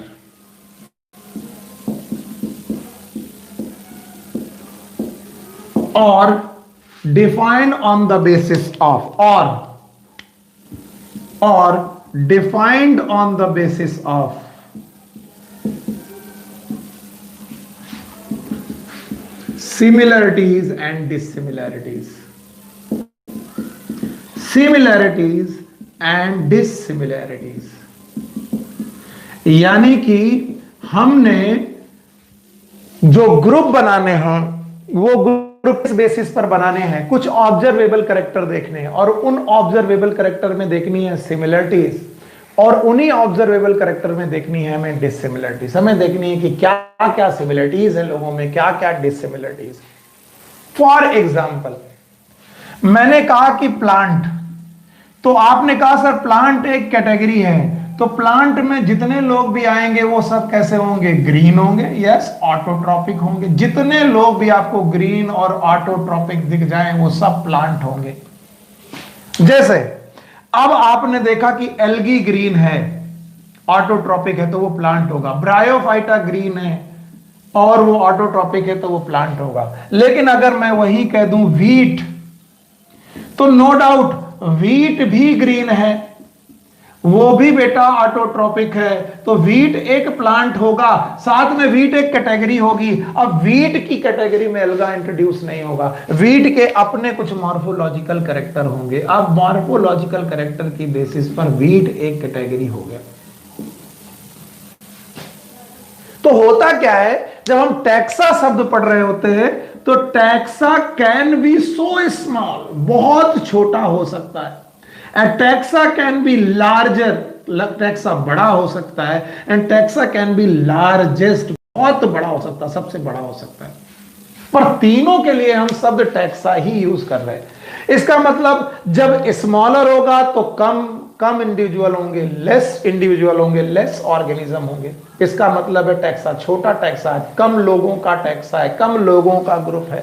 or defined on the basis of, or defined on the basis of similarities and dissimilarities, similarities and dissimilarities। यानी कि हमने जो group बनाने हैं वो group किस basis पर बनाने हैं? कुछ ऑब्जर्वेबल कैरेक्टर देखने हैं, और उन ऑब्जर्वेबल कैरेक्टर में देखनी है सिमिलरिटीज, और उन्हीं ऑब्जर्वेबल कैरेक्टर में देखनी है हमें डिससिमिलरिटीज। हमें देखनी है कि क्या क्या सिमिलरिटीज है लोगों में, क्या क्या डिससिमिलरिटीज। फॉर एग्जाम्पल, मैंने कहा कि प्लांट, तो आपने कहा सर प्लांट एक कैटेगरी है, तो प्लांट में जितने लोग भी आएंगे वो सब कैसे होंगे? ग्रीन होंगे, यस, ऑटोट्रॉपिक होंगे। जितने लोग भी आपको ग्रीन और ऑटोट्रॉपिक दिख जाएं वो सब प्लांट होंगे। जैसे अब आपने देखा कि एल्गी ग्रीन है, ऑटोट्रॉपिक है, तो वो प्लांट होगा। ब्रायोफाइटा ग्रीन है और वो ऑटोट्रॉपिक है, तो वो प्लांट होगा। लेकिन अगर मैं वही कह दूं व्हीट, तो नो डाउट व्हीट भी ग्रीन है, वो भी बेटा ऑटोट्रॉपिक है, तो व्हीट एक प्लांट होगा, साथ में व्हीट एक कैटेगरी होगी। अब व्हीट की कैटेगरी में अलगा इंट्रोड्यूस नहीं होगा, व्हीट के अपने कुछ मॉर्फोलॉजिकल कैरेक्टर होंगे। अब मॉर्फोलॉजिकल कैरेक्टर की बेसिस पर व्हीट एक कैटेगरी हो गया। तो होता क्या है, जब हम टैक्सा शब्द पढ़ रहे होते हैं तो taxa can be so small, बहुत छोटा हो सकता है, and taxa can be larger, taxa बड़ा हो सकता है, and taxa can be largest, बहुत बड़ा हो सकता है, सबसे बड़ा हो सकता है। पर तीनों के लिए हम शब्द टैक्सा ही यूज कर रहे हैं। इसका मतलब जब स्मॉलर होगा तो कम कम इंडिविजुअल होंगे, लेस इंडिविजुअल होंगे, लेस ऑर्गेनिज्म होंगे। इसका मतलब है टैक्सा छोटा टैक्सा है, कम लोगों का टैक्सा है, कम लोगों का ग्रुप है।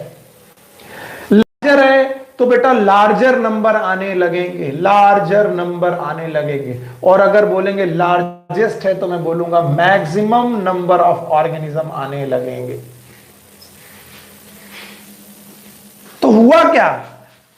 लार्जर है तो बेटा लार्जर नंबर आने लगेंगे, लार्जर नंबर आने लगेंगे। और अगर बोलेंगे लार्जेस्ट है तो मैं बोलूंगा मैक्सिमम नंबर ऑफ ऑर्गेनिज्म आने लगेंगे। तो हुआ क्या,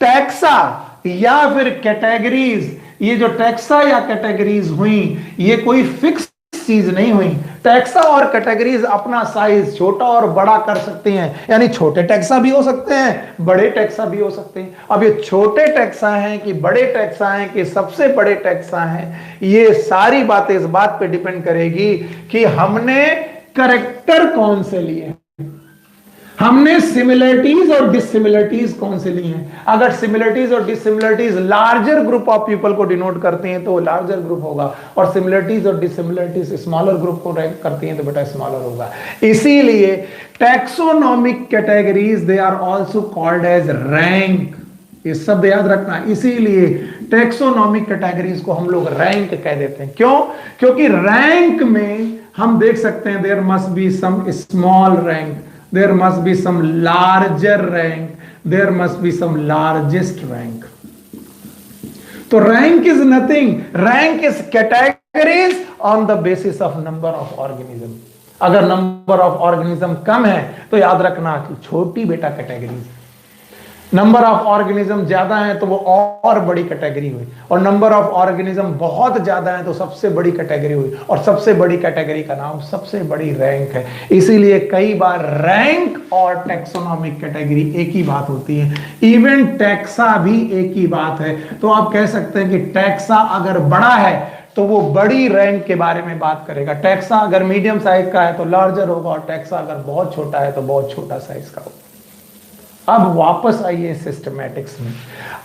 टैक्सा या फिर कैटेगरीज, ये जो टैक्सा या कैटेगरीज हुई ये कोई फिक्स चीज नहीं हुई। टैक्सा और कैटेगरीज अपना साइज छोटा और बड़ा कर सकते हैं, यानी छोटे टैक्सा भी हो सकते हैं, बड़े टैक्सा भी हो सकते हैं। अब ये छोटे टैक्सा हैं कि बड़े टैक्सा हैं कि सबसे बड़े टैक्सा हैं, ये सारी बातें इस बात पे डिपेंड करेगी कि हमने कैरेक्टर कौन से लिए, हमने सिमिलरिटीज और डिसिमिलरिटीज कौन से ली हैं। अगर सिमिलरिटीज और dissimilarities larger group of people को डिनोट करते हैं तो वो लार्जर ग्रुप होगा, और सिमिलरिटीज और डिसिमिलरिटीज स्मॉलर ग्रुप को करती हैं तो बेटा स्मॉलर होगा। इसीलिए taxonomic categories they are also called as rank, ये सब याद रखना। इसीलिए टैक्सोनॉमिक कैटेगरीज को हम लोग रैंक कह देते हैं। क्यों? क्योंकि रैंक में हम देख सकते हैं there must be some small rank, there must be some larger rank, there must be some largest rank. So rank is nothing, rank is categories on the basis of number of organism. अगर number of organism कम है तो याद रखना कि छोटी बेटा categories, number of organism ज्यादा है तो वो और बड़ी कैटेगरी हुई, और नंबर ऑफ ऑर्गेनिज्म बहुत ज्यादा है तो सबसे बड़ी कैटेगरी हुई, और सबसे बड़ी कैटेगरी का नाम सबसे बड़ी रैंक है। इसीलिए कई बार रैंक और टैक्सोनॉमिक कैटेगरी एक ही बात होती है, इवन टैक्सा भी एक ही बात है। तो आप कह सकते हैं कि टैक्सा अगर बड़ा है तो वो बड़ी रैंक के बारे में बात करेगा, टैक्सा अगर मीडियम साइज का है तो लार्जर होगा, और टैक्सा अगर बहुत छोटा है तो बहुत छोटा साइज का होगा। अब वापस आइए सिस्टमैटिक्स में।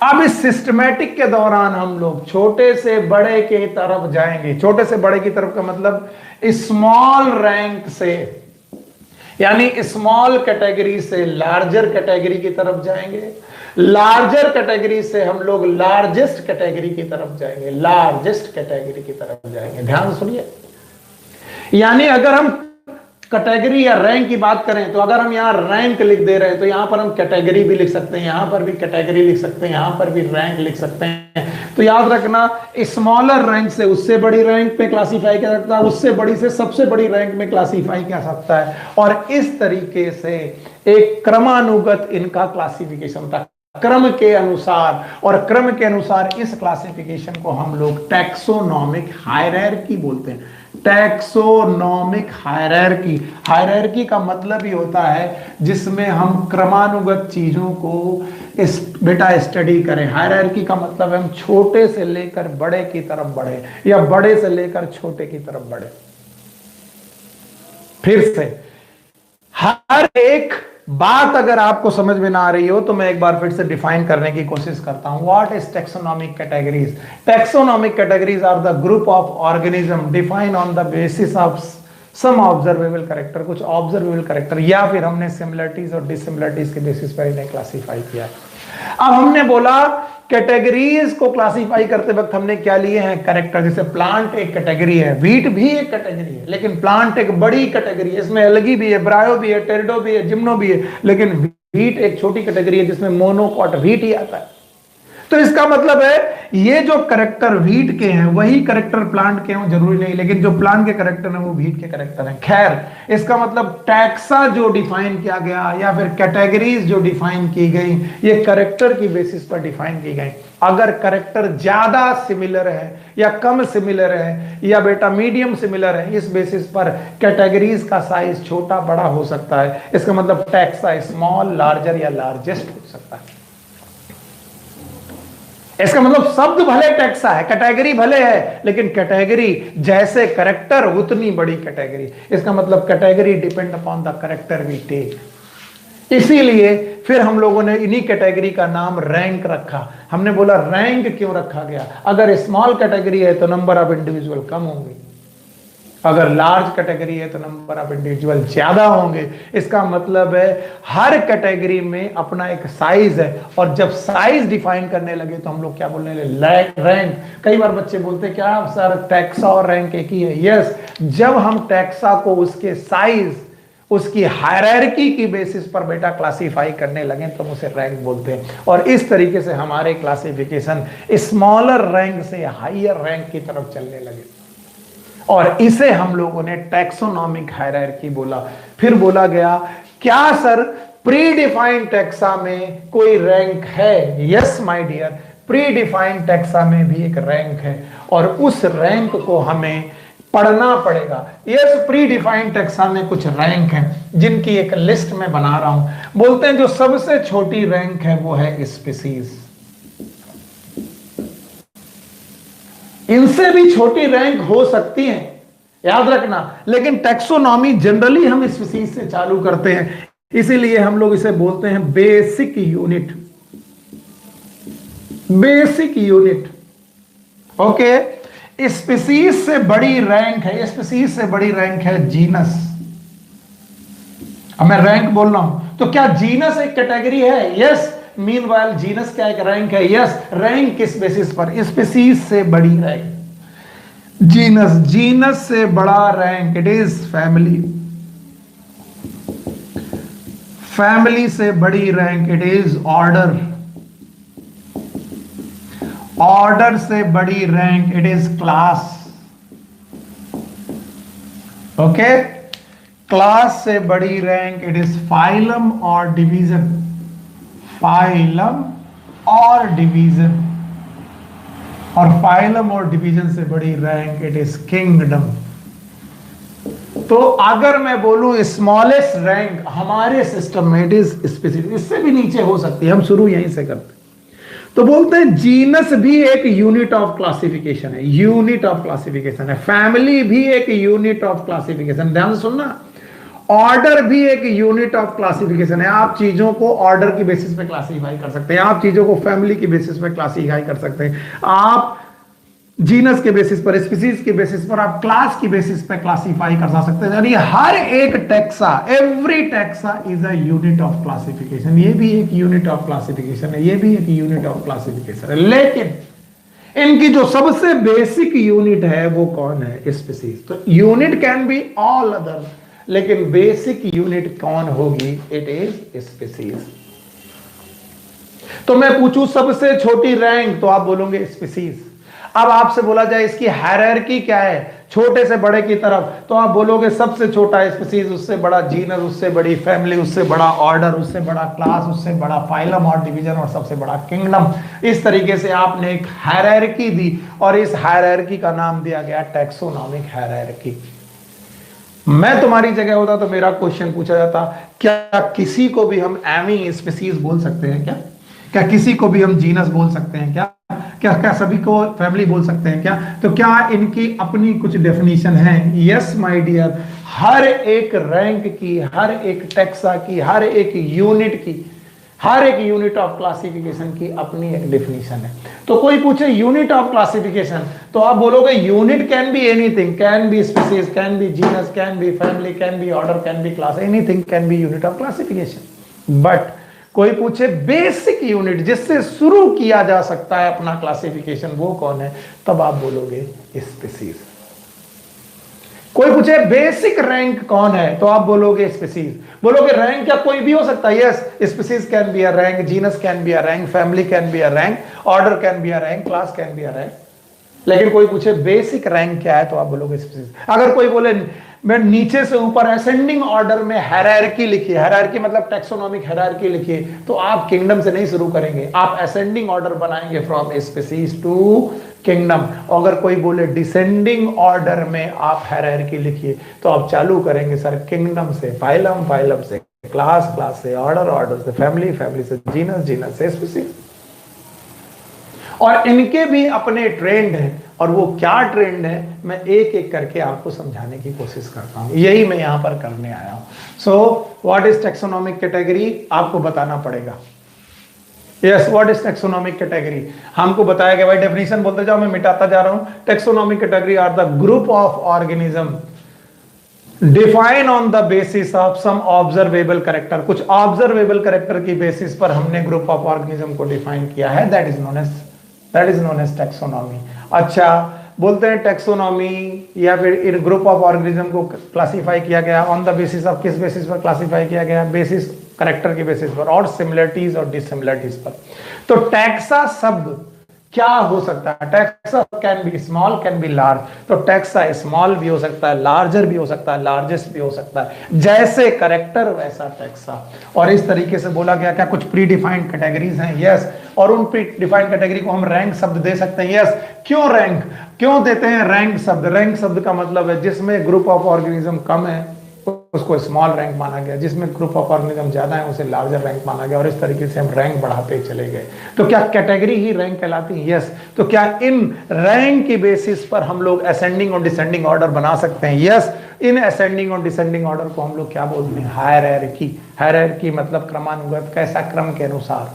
अब इस सिस्टमैटिक के दौरान हम लोग छोटे से बड़े की तरफ जाएंगे। छोटे से बड़े की तरफ का मतलब स्मॉल रैंक से, यानी स्मॉल कैटेगरी से लार्जर कैटेगरी की तरफ जाएंगे, लार्जर कैटेगरी से हम लोग लार्जेस्ट कैटेगरी की तरफ जाएंगे, लार्जेस्ट कैटेगरी की तरफ जाएंगे। ध्यान सुनिए, यानी अगर हम कैटेगरी या रैंक की बात करें तो अगर हम यहां रैंक लिख दे रहे हैं तो यहां पर हम कैटेगरी भी लिख सकते हैं, यहां पर भी कैटेगरी लिख सकते हैं, यहां पर भी रैंक लिख सकते हैं। तो याद रखना स्मॉलर रैंक से उससे बड़ी रैंक पे क्लासिफाई किया सकता है, उससे बड़ी से सबसे बड़ी रैंक में क्लासिफाई किया सकता है, और इस तरीके से एक क्रमानुगत इनका क्लासिफिकेशन था, क्रम के अनुसार, और क्रम के अनुसार इस क्लासिफिकेशन को हम लोग टैक्सोनॉमिक हायरार्की बोलते हैं। टैक्सोनॉमिक हायरार्की, हायरार्की का मतलब ही होता है जिसमें हम क्रमानुगत चीजों को बेटा स्टडी करें। हायरार्की का मतलब है हम छोटे से लेकर बड़े की तरफ बढ़े, या बड़े से लेकर छोटे की तरफ बढ़े। फिर से हर एक बात अगर आपको समझ में ना आ रही हो तो मैं एक बार फिर से डिफाइन करने की कोशिश करता हूं। What is taxonomic categories? Taxonomic categories are the group of organism defined on the basis of some observable character, कुछ ऑब्जर्वेबल कैरेक्टर, या फिर हमने सिमिलरिटीज और डिसिमिलरिटीज के बेसिस पर इन्हें क्लासिफाई किया। अब हमने बोला कैटेगरीज को क्लासिफाई करते वक्त हमने क्या लिए हैं? कैरेक्टर। जैसे प्लांट एक कैटेगरी है, व्हीट भी एक कैटेगरी है, लेकिन प्लांट एक बड़ी कैटेगरी है, इसमें एल्गी भी है, ब्रायो भी है, टेरिडो भी है, जिम्नो भी है, लेकिन व्हीट एक छोटी कैटेगरी है जिसमें मोनोकॉट व्हीट ही आता है। तो इसका मतलब है ये जो कैरेक्टर व्हीट के हैं वही कैरेक्टर प्लांट के हों जरूरी नहीं, लेकिन जो प्लांट के कैरेक्टर हैं वो व्हीट के कैरेक्टर हैं। खैर, इसका मतलब टैक्सा जो डिफाइन किया गया या फिर कैटेगरीज जो डिफाइन की गई ये कैरेक्टर की बेसिस पर डिफाइन की गई। अगर कैरेक्टर ज्यादा सिमिलर है या कम सिमिलर है या बेटा मीडियम सिमिलर है, इस बेसिस पर कैटेगरीज का साइज छोटा बड़ा हो सकता है। इसका मतलब टैक्सा स्मॉल, लार्जर या लार्जेस्ट हो सकता है। इसका मतलब शब्द भले टैक्सा है, कैटेगरी भले है, लेकिन कैटेगरी जैसे कैरेक्टर उतनी बड़ी कैटेगरी। इसका मतलब category depend upon the character we take. इसीलिए फिर हम लोगों ने इन्हीं कैटेगरी का नाम रैंक रखा। हमने बोला रैंक क्यों रखा गया? अगर स्मॉल कैटेगरी है तो नंबर ऑफ इंडिविजुअल कम होंगे, अगर लार्ज कैटेगरी है तो नंबर ऑफ इंडिविजुअल ज्यादा होंगे। इसका मतलब है हर कैटेगरी में अपना एक साइज है, और जब साइज डिफाइन करने लगे तो हम लोग क्या बोलने लगे, रैंक। कई बार बच्चे बोलते हैं क्या सर टैक्सा और रैंक एक ही है। यस, जब हम टैक्सा को उसके साइज, उसकी हायरार्की की बेसिस पर बेटा क्लासिफाई करने लगे तो हम उसे रैंक बोलते हैं। और इस तरीके से हमारे क्लासिफिकेशन स्मॉलर रैंक से हायर रैंक की तरफ चलने लगे, और इसे हम लोगों ने टैक्सोनॉमिक हायरार्की बोला। फिर बोला गया क्या सर प्री डिफाइंड टैक्सा में कोई रैंक है? Yes my dear, predefined taxa में भी एक रैंक है, और उस रैंक को हमें पढ़ना पड़ेगा। यस, प्री डिफाइंड टैक्सा में कुछ रैंक है जिनकी एक लिस्ट में बना रहा हूं। बोलते हैं जो सबसे छोटी रैंक है वो है स्पीसीज। इनसे भी छोटी रैंक हो सकती है, याद रखना, लेकिन टैक्सोनॉमी जनरली हम स्पीसीज से चालू करते हैं, इसीलिए हम लोग इसे बोलते हैं basic unit. Basic unit, okay. Species से बड़ी रैंक है, स्पीसीज से बड़ी रैंक है जीनस। अब मैं रैंक बोल रहा हूं तो क्या जीनस एक कैटेगरी है? यस। मीनवाइल जीनस क्या एक रैंक है? यस। रैंक किस बेसिस पर? स्पीसीज से बड़ी रैंक जीनस, जीनस से बड़ा rank it is family, family से बड़ी rank it is order, order से बड़ी rank it is class, okay. Class से बड़ी रैंक इट इज फाइलम और डिवीजन, फाइलम और डिवीजन, और फाइलम और डिवीजन से बड़ी रैंक इट इज किंगडम। तो अगर मैं बोलूं स्मॉलेस्ट रैंक हमारे सिस्टम में इट इज स्पेसिफिक, इससे भी नीचे हो सकती है, हम शुरू यहीं से करते हैं। तो बोलते हैं जीनस भी एक यूनिट ऑफ क्लासिफिकेशन है, यूनिट ऑफ क्लासिफिकेशन है। फैमिली भी एक यूनिट ऑफ क्लासिफिकेशन, ध्यान से सुनना। ऑर्डर भी एक यूनिट ऑफ क्लासिफिकेशन है। आप चीजों को ऑर्डर की बेसिस पे क्लासिफाई कर सकते हैं, आप चीजों को फैमिली की बेसिस पे क्लासिफाई कर सकते हैं, आप जीनस के बेसिस पर, स्पीसीज के बेसिस पर, आप क्लास की बेसिस पे क्लासिफाई कर सकते हैं। यानी हर एक taxa, every taxa is a unit of classification. ये भी एक यूनिट ऑफ क्लासिफिकेशन है, ये भी एक यूनिट ऑफ क्लासिफिकेशन है। लेकिन इनकी जो सबसे बेसिक यूनिट है वो कौन है? स्पीसीज। तो unit can be all other, लेकिन बेसिक यूनिट कौन होगी? It is species. तो मैं पूछूं सबसे छोटी रैंक, तो आप बोलोगे स्पीसीज। अब आपसे बोला जाए इसकी हायरार्की क्या है छोटे से बड़े की तरफ, तो आप बोलोगे सबसे छोटा स्पीसीज, उससे बड़ा जीनस, उससे बड़ी फैमिली, उससे बड़ा ऑर्डर, उससे बड़ा क्लास, उससे बड़ा फाइलम और डिवीजन, और सबसे बड़ा किंगडम। इस तरीके से आपने एक हायरार्की दी, और इस हायरार्की का नाम दिया गया टैक्सोनॉमिक हायरार्की। मैं तुम्हारी जगह होता तो मेरा क्वेश्चन पूछा जाता, क्या किसी को भी हम एमी स्पीसीज बोल सकते हैं? क्या किसी को भी हम जीनस बोल सकते हैं? क्या सभी को फैमिली बोल सकते हैं? तो क्या इनकी अपनी कुछ डेफिनेशन है? यस माय डियर, हर एक रैंक की, हर एक टैक्सा की, हर एक यूनिट की, हर एक यूनिट ऑफ क्लासिफिकेशन की अपनी एक डेफिनेशन है। तो कोई पूछे यूनिट ऑफ क्लासिफिकेशन, तो आप बोलोगे unit can be anything, can be species, can be genus, can B family, can be order, can be class, anything can be unit of classification. But कोई पूछे बेसिक यूनिट जिससे शुरू किया जा सकता है अपना क्लासिफिकेशन, वो कौन है? तब आप बोलोगे स्पीसीज। कोई पूछे बेसिक रैंक कौन है, तो आप बोलोगे स्पीसीज। बोलोगे रैंक क्या कोई भी हो सकता है? Yes, species can be a rank, genus can be a rank, family can be a rank, order can be a rank, class can be a rank. लेकिन कोई पूछे बेसिक रैंक क्या है, तो आप बोलोगे स्पीसीज। अगर कोई बोले मैं नीचे से ऊपर असेंडिंग ऑर्डर में हायरार्की लिखिए, हायरार्की मतलब टैक्सोनॉमिक हायरार्की लिखिए, तो आप किंगडम से नहीं शुरू करेंगे, आप असेंडिंग ऑर्डर बनाएंगे फ्रॉम स्पीसीज टू किंगडम। अगर कोई बोले डिसेंडिंग ऑर्डर में आप हायरार्की लिखिए, तो आप चालू करेंगे सर किंगडम से फाइलम, फाइलम से क्लास, क्लास से ऑर्डर, ऑर्डर से फैमिली, फैमिली से जीनस, जीनस से स्पीसीज। और इनके भी अपने ट्रेंड हैं, और वो क्या ट्रेंड है मैं एक एक करके आपको समझाने की कोशिश करता हूं, यही मैं यहां पर करने आया हूं। So what is taxonomic category, आपको बताना पड़ेगा। Yes, what is taxonomic category? हमको बताया गया, भाई डेफिनेशन बोलते जाओ, मैं मिटाता जा रहा हूं। Taxonomic category are the group of organism define on the basis of some observable character. कुछ ऑब्जर्वेबल कैरेक्टर की बेसिस पर हमने ग्रुप ऑफ ऑर्गेनिज्म को डिफाइन किया है, that is known as taxonomy. अच्छा, बोलते हैं टैक्सोनॉमी या फिर इन ग्रुप ऑफ ऑर्गेनिज्म को क्लासिफाई किया गया ऑन द बेसिस ऑफ, किस बेसिस पर क्लासिफाई किया गया? बेसिस कैरेक्टर की बेसिस पर और सिमिलरिटीज और डिसिमिलरिटीज पर। तो टैक्सा शब्द क्या हो सकता है? Taxa can be small, can be large. तो टैक्सा स्मॉल भी हो सकता है, लार्जर भी हो सकता है, लार्जेस्ट भी हो सकता है। जैसे कैरेक्टर वैसा टैक्सा। और इस तरीके से बोला गया क्या कुछ प्री डिफाइंड कैटेगरीज हैं? यस। और उन प्री डिफाइंड कैटेगरी को हम रैंक शब्द दे सकते हैं। यस। क्यों रैंक, क्यों देते हैं रैंक शब्द? रैंक शब्द का मतलब है जिसमें ग्रुप ऑफ ऑर्गेनिज्म कम है उसको स्मॉल रैंक माना गया, जिसमें ग्रुप ऑफ ऑर्गेनिज्म ज्यादा है उसे लार्जर रैंक माना गया, और इस तरीके से हम रैंक बढ़ाते चले गए। तो क्या कैटेगरी ही रैंक कहलाती है? यस। तो क्या इन रैंक की बेसिस पर हम लोग असेंडिंग और डिसेंडिंग ऑर्डर बना सकते हैं? यस। इन असेंडिंग और डिसेंडिंग ऑर्डर को हम लोग क्या बोलते हैं? हायरार्की। हायरार्की मतलब क्रमानुगत, कैसा? क्रम के अनुसार,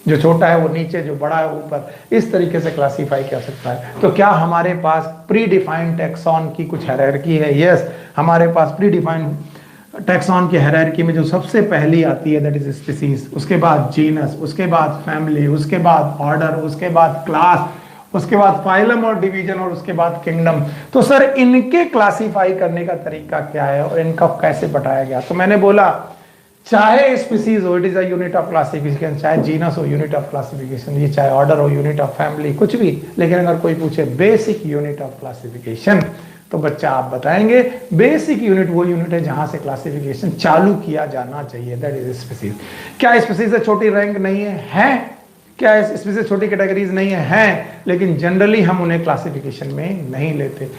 जो छोटा है वो नीचे, जो बड़ा है ऊपर, इस तरीके से क्लासिफाई कर सकता है। तो क्या हमारे पास प्री डिफाइंड टैक्सॉन की कुछ हायरार्की है? यस। हमारे पास प्री डिफाइंड टैक्सॉन की हायरार्की में जो सबसे पहली आती है दैट इज स्पीसीज, उसके बाद जीनस, उसके बाद फैमिली, उसके बाद ऑर्डर, उसके बाद क्लास, उसके बाद फाइलम और डिवीजन, और उसके बाद किंगडम। तो सर इनके क्लासिफाई करने का तरीका क्या है और इनका कैसे बताया गया? तो मैंने बोला चाहे स्पीसीज हो, it is a unit of classification, चाहे जीनस हो यूनिट ऑफ क्लासिफिकेशन, ये चाहे ऑर्डर हो यूनिट ऑफ फैमिली, कुछ भी। लेकिन अगर कोई पूछे बेसिक यूनिट ऑफ क्लासिफिकेशन, तो बच्चा आप बताएंगे बेसिक यूनिट वो यूनिट है जहां से क्लासिफिकेशन चालू किया जाना चाहिए, दैट इज स्पीसीज। क्या स्पीसीज से छोटी रैंक नहीं है? क्या स्पीसीज से छोटी कैटेगरीज नहीं है? लेकिन जनरली हम उन्हें क्लासिफिकेशन में नहीं लेते।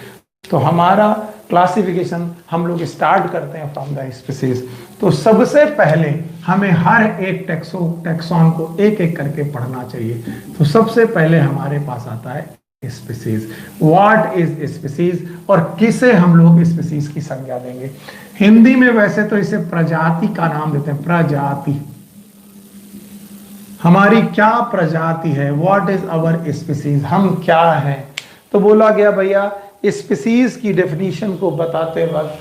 तो हमारा क्लासिफिकेशन हम लोग स्टार्ट करते हैं फ्रॉम द स्पीसीज। तो सबसे पहले हमें हर एक टैक्सॉन को एक एक करके पढ़ना चाहिए। तो सबसे पहले हमारे पास आता है स्पीसीज। व्हाट इज स्पीसीज, और किसे हम लोग स्पीसीज की संज्ञा देंगे? हिंदी में वैसे तो इसे प्रजाति का नाम देते हैं, प्रजाति। हमारी क्या प्रजाति है? व्हाट इज अवर स्पीसीज, हम क्या हैं? तो बोला गया भैया स्पीसीज की डेफिनेशन को बताते वक्त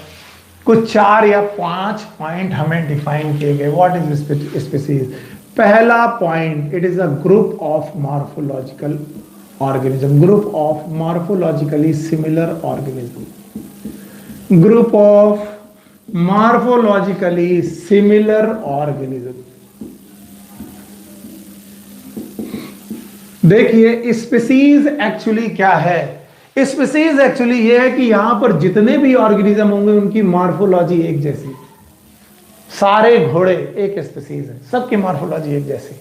कुछ 4 या 5 पॉइंट हमें डिफाइन किए गए। What is species? पहला point, it is a group of morphological organism, group of morphologically similar organism, group of morphologically similar organism. देखिए स्पीसीज एक्चुअली क्या है? स्पीसीज एक्चुअली ये है कि यहां पर जितने भी ऑर्गेनिज्म होंगे उनकी मॉर्फोलॉजी एक जैसी। सारे घोड़े एक स्पीसीज है, सबकी मॉर्फोलॉजी एक जैसी।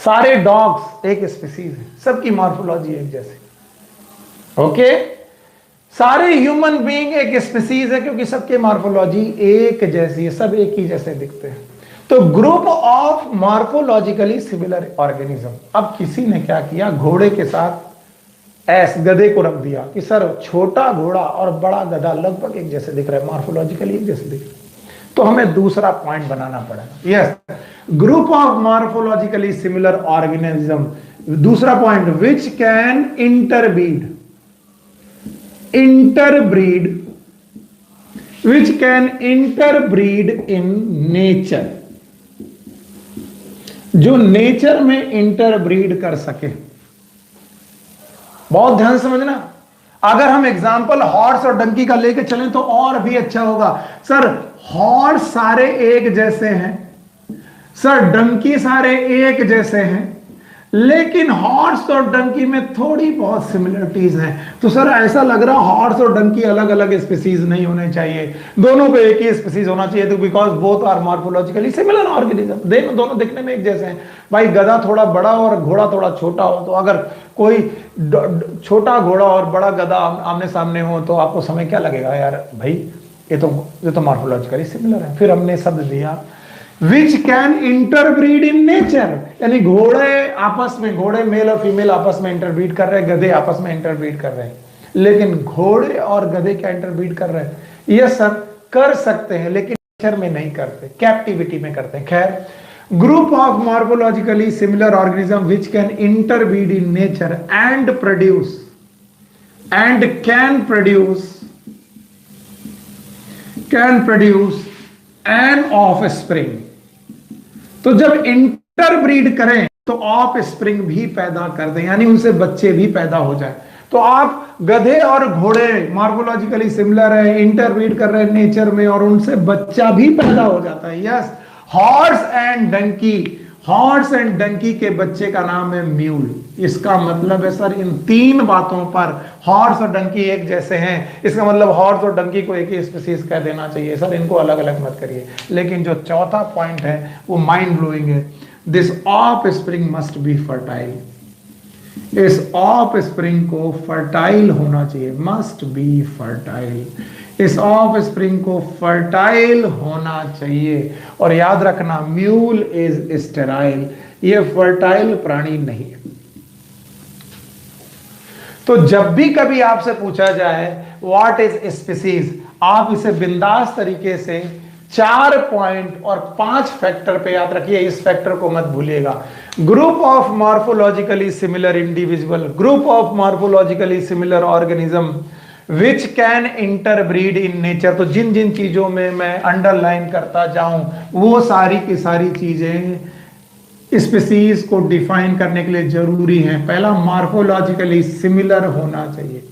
सारे डॉग्स एक स्पीसीज है, सबकी मॉर्फोलॉजी एक जैसी। ओके, सारे ह्यूमन बीइंग एक स्पीसीज है क्योंकि सबके मॉर्फोलॉजी एक जैसी है, सब एक ही जैसे दिखते हैं। तो group of morphologically similar organism. अब किसी ने क्या किया, घोड़े के साथ गधे को रख दिया कि सर छोटा घोड़ा और बड़ा गधा लगभग एक जैसे दिख रहे हैं, मॉर्फोलॉजिकली एक जैसे दिख रहे हैं। तो हमें दूसरा पॉइंट बनाना पड़ेगा। Yes, group of morphologically similar organism. दूसरा point, which can interbreed, which can interbreed in nature, जो नेचर में इंटरब्रीड कर सके। बहुत ध्यान समझना। अगर हम एग्जांपल हॉर्स और डंकी का लेके चलें तो और भी अच्छा होगा। सर हॉर्स सारे एक जैसे हैं, सर डंकी सारे एक जैसे हैं, लेकिन हॉर्स और डंकी में थोड़ी बहुत सिमिलरिटीज हैं। तो सर ऐसा लग रहा हॉर्स और डंकी अलग अलग स्पीसीज नहीं होने चाहिए, दोनों को एक ही स्पीसीज होना चाहिए। तो because both are morphologically similar organism, दोनों दिखने में एक जैसे हैं। भाई गधा थोड़ा बड़ा और घोड़ा थोड़ा छोटा हो, तो अगर कोई छोटा घोड़ा और बड़ा गधा आमने सामने हो तो आपको समय क्या लगेगा? यार भाई ये तो मॉर्फोलॉजिकली सिमिलर है। फिर हमने शब्द दिया विच कैन इंटरब्रीड इन नेचर, यानी घोड़े आपस में, घोड़े मेल और फीमेल आपस में इंटरब्रीड कर रहे हैं, गधे आपस में इंटरब्रीड कर रहे हैं। लेकिन घोड़े और गधे क्या इंटरब्रीड कर रहे हैं? ये सब कर सकते हैं लेकिन नेचर में नहीं करते, कैप्टिविटी में करते हैं। खैर Group of morphologically similar organism which can interbreed in nature and can produce an offspring. तो जब इंटरब्रीड करें तो ऑफ स्प्रिंग भी पैदा कर दें, यानी उनसे बच्चे भी पैदा हो जाए। तो आप गधे और घोड़े मॉर्फोलॉजिकली सिमिलर है, इंटरब्रीड कर रहे हैं नेचर में और उनसे बच्चा भी पैदा हो जाता है। यस, हॉर्स एंड डंकी के बच्चे का नाम है म्यूल। इसका मतलब है सर इन तीन बातों पर हॉर्स और डंकी एक जैसे हैं, इसका मतलब हॉर्स और डंकी को एक ही स्पीसीज कह देना चाहिए सर, इनको अलग अलग मत करिए। लेकिन जो चौथा पॉइंट है वो माइंड ब्लोइंग है। This of spring must be fertile. इस ऑफ स्प्रिंग को फर्टाइल होना चाहिए, मस्ट बी फर्टाइल। इस ऑफ स्प्रिंग को फर्टाइल होना चाहिए। और याद रखना म्यूल इज स्टेराइल, ये फर्टाइल प्राणी नहीं है। तो जब भी कभी आपसे पूछा जाए व्हाट इज स्पीसीज, आप इसे बिंदास तरीके से 4 पॉइंट और 5 फैक्टर पे याद रखिए, इस फैक्टर को मत भूलिएगा। Group of morphologically similar individual, group of morphologically similar organism which can interbreed in nature. तो जिन जिन चीजों में मैं अंडरलाइन करता जाऊं वो सारी की सारी चीजें स्पीसीज को डिफाइन करने के लिए जरूरी है। पहला, मॉर्फोलॉजिकली सिमिलर होना चाहिए।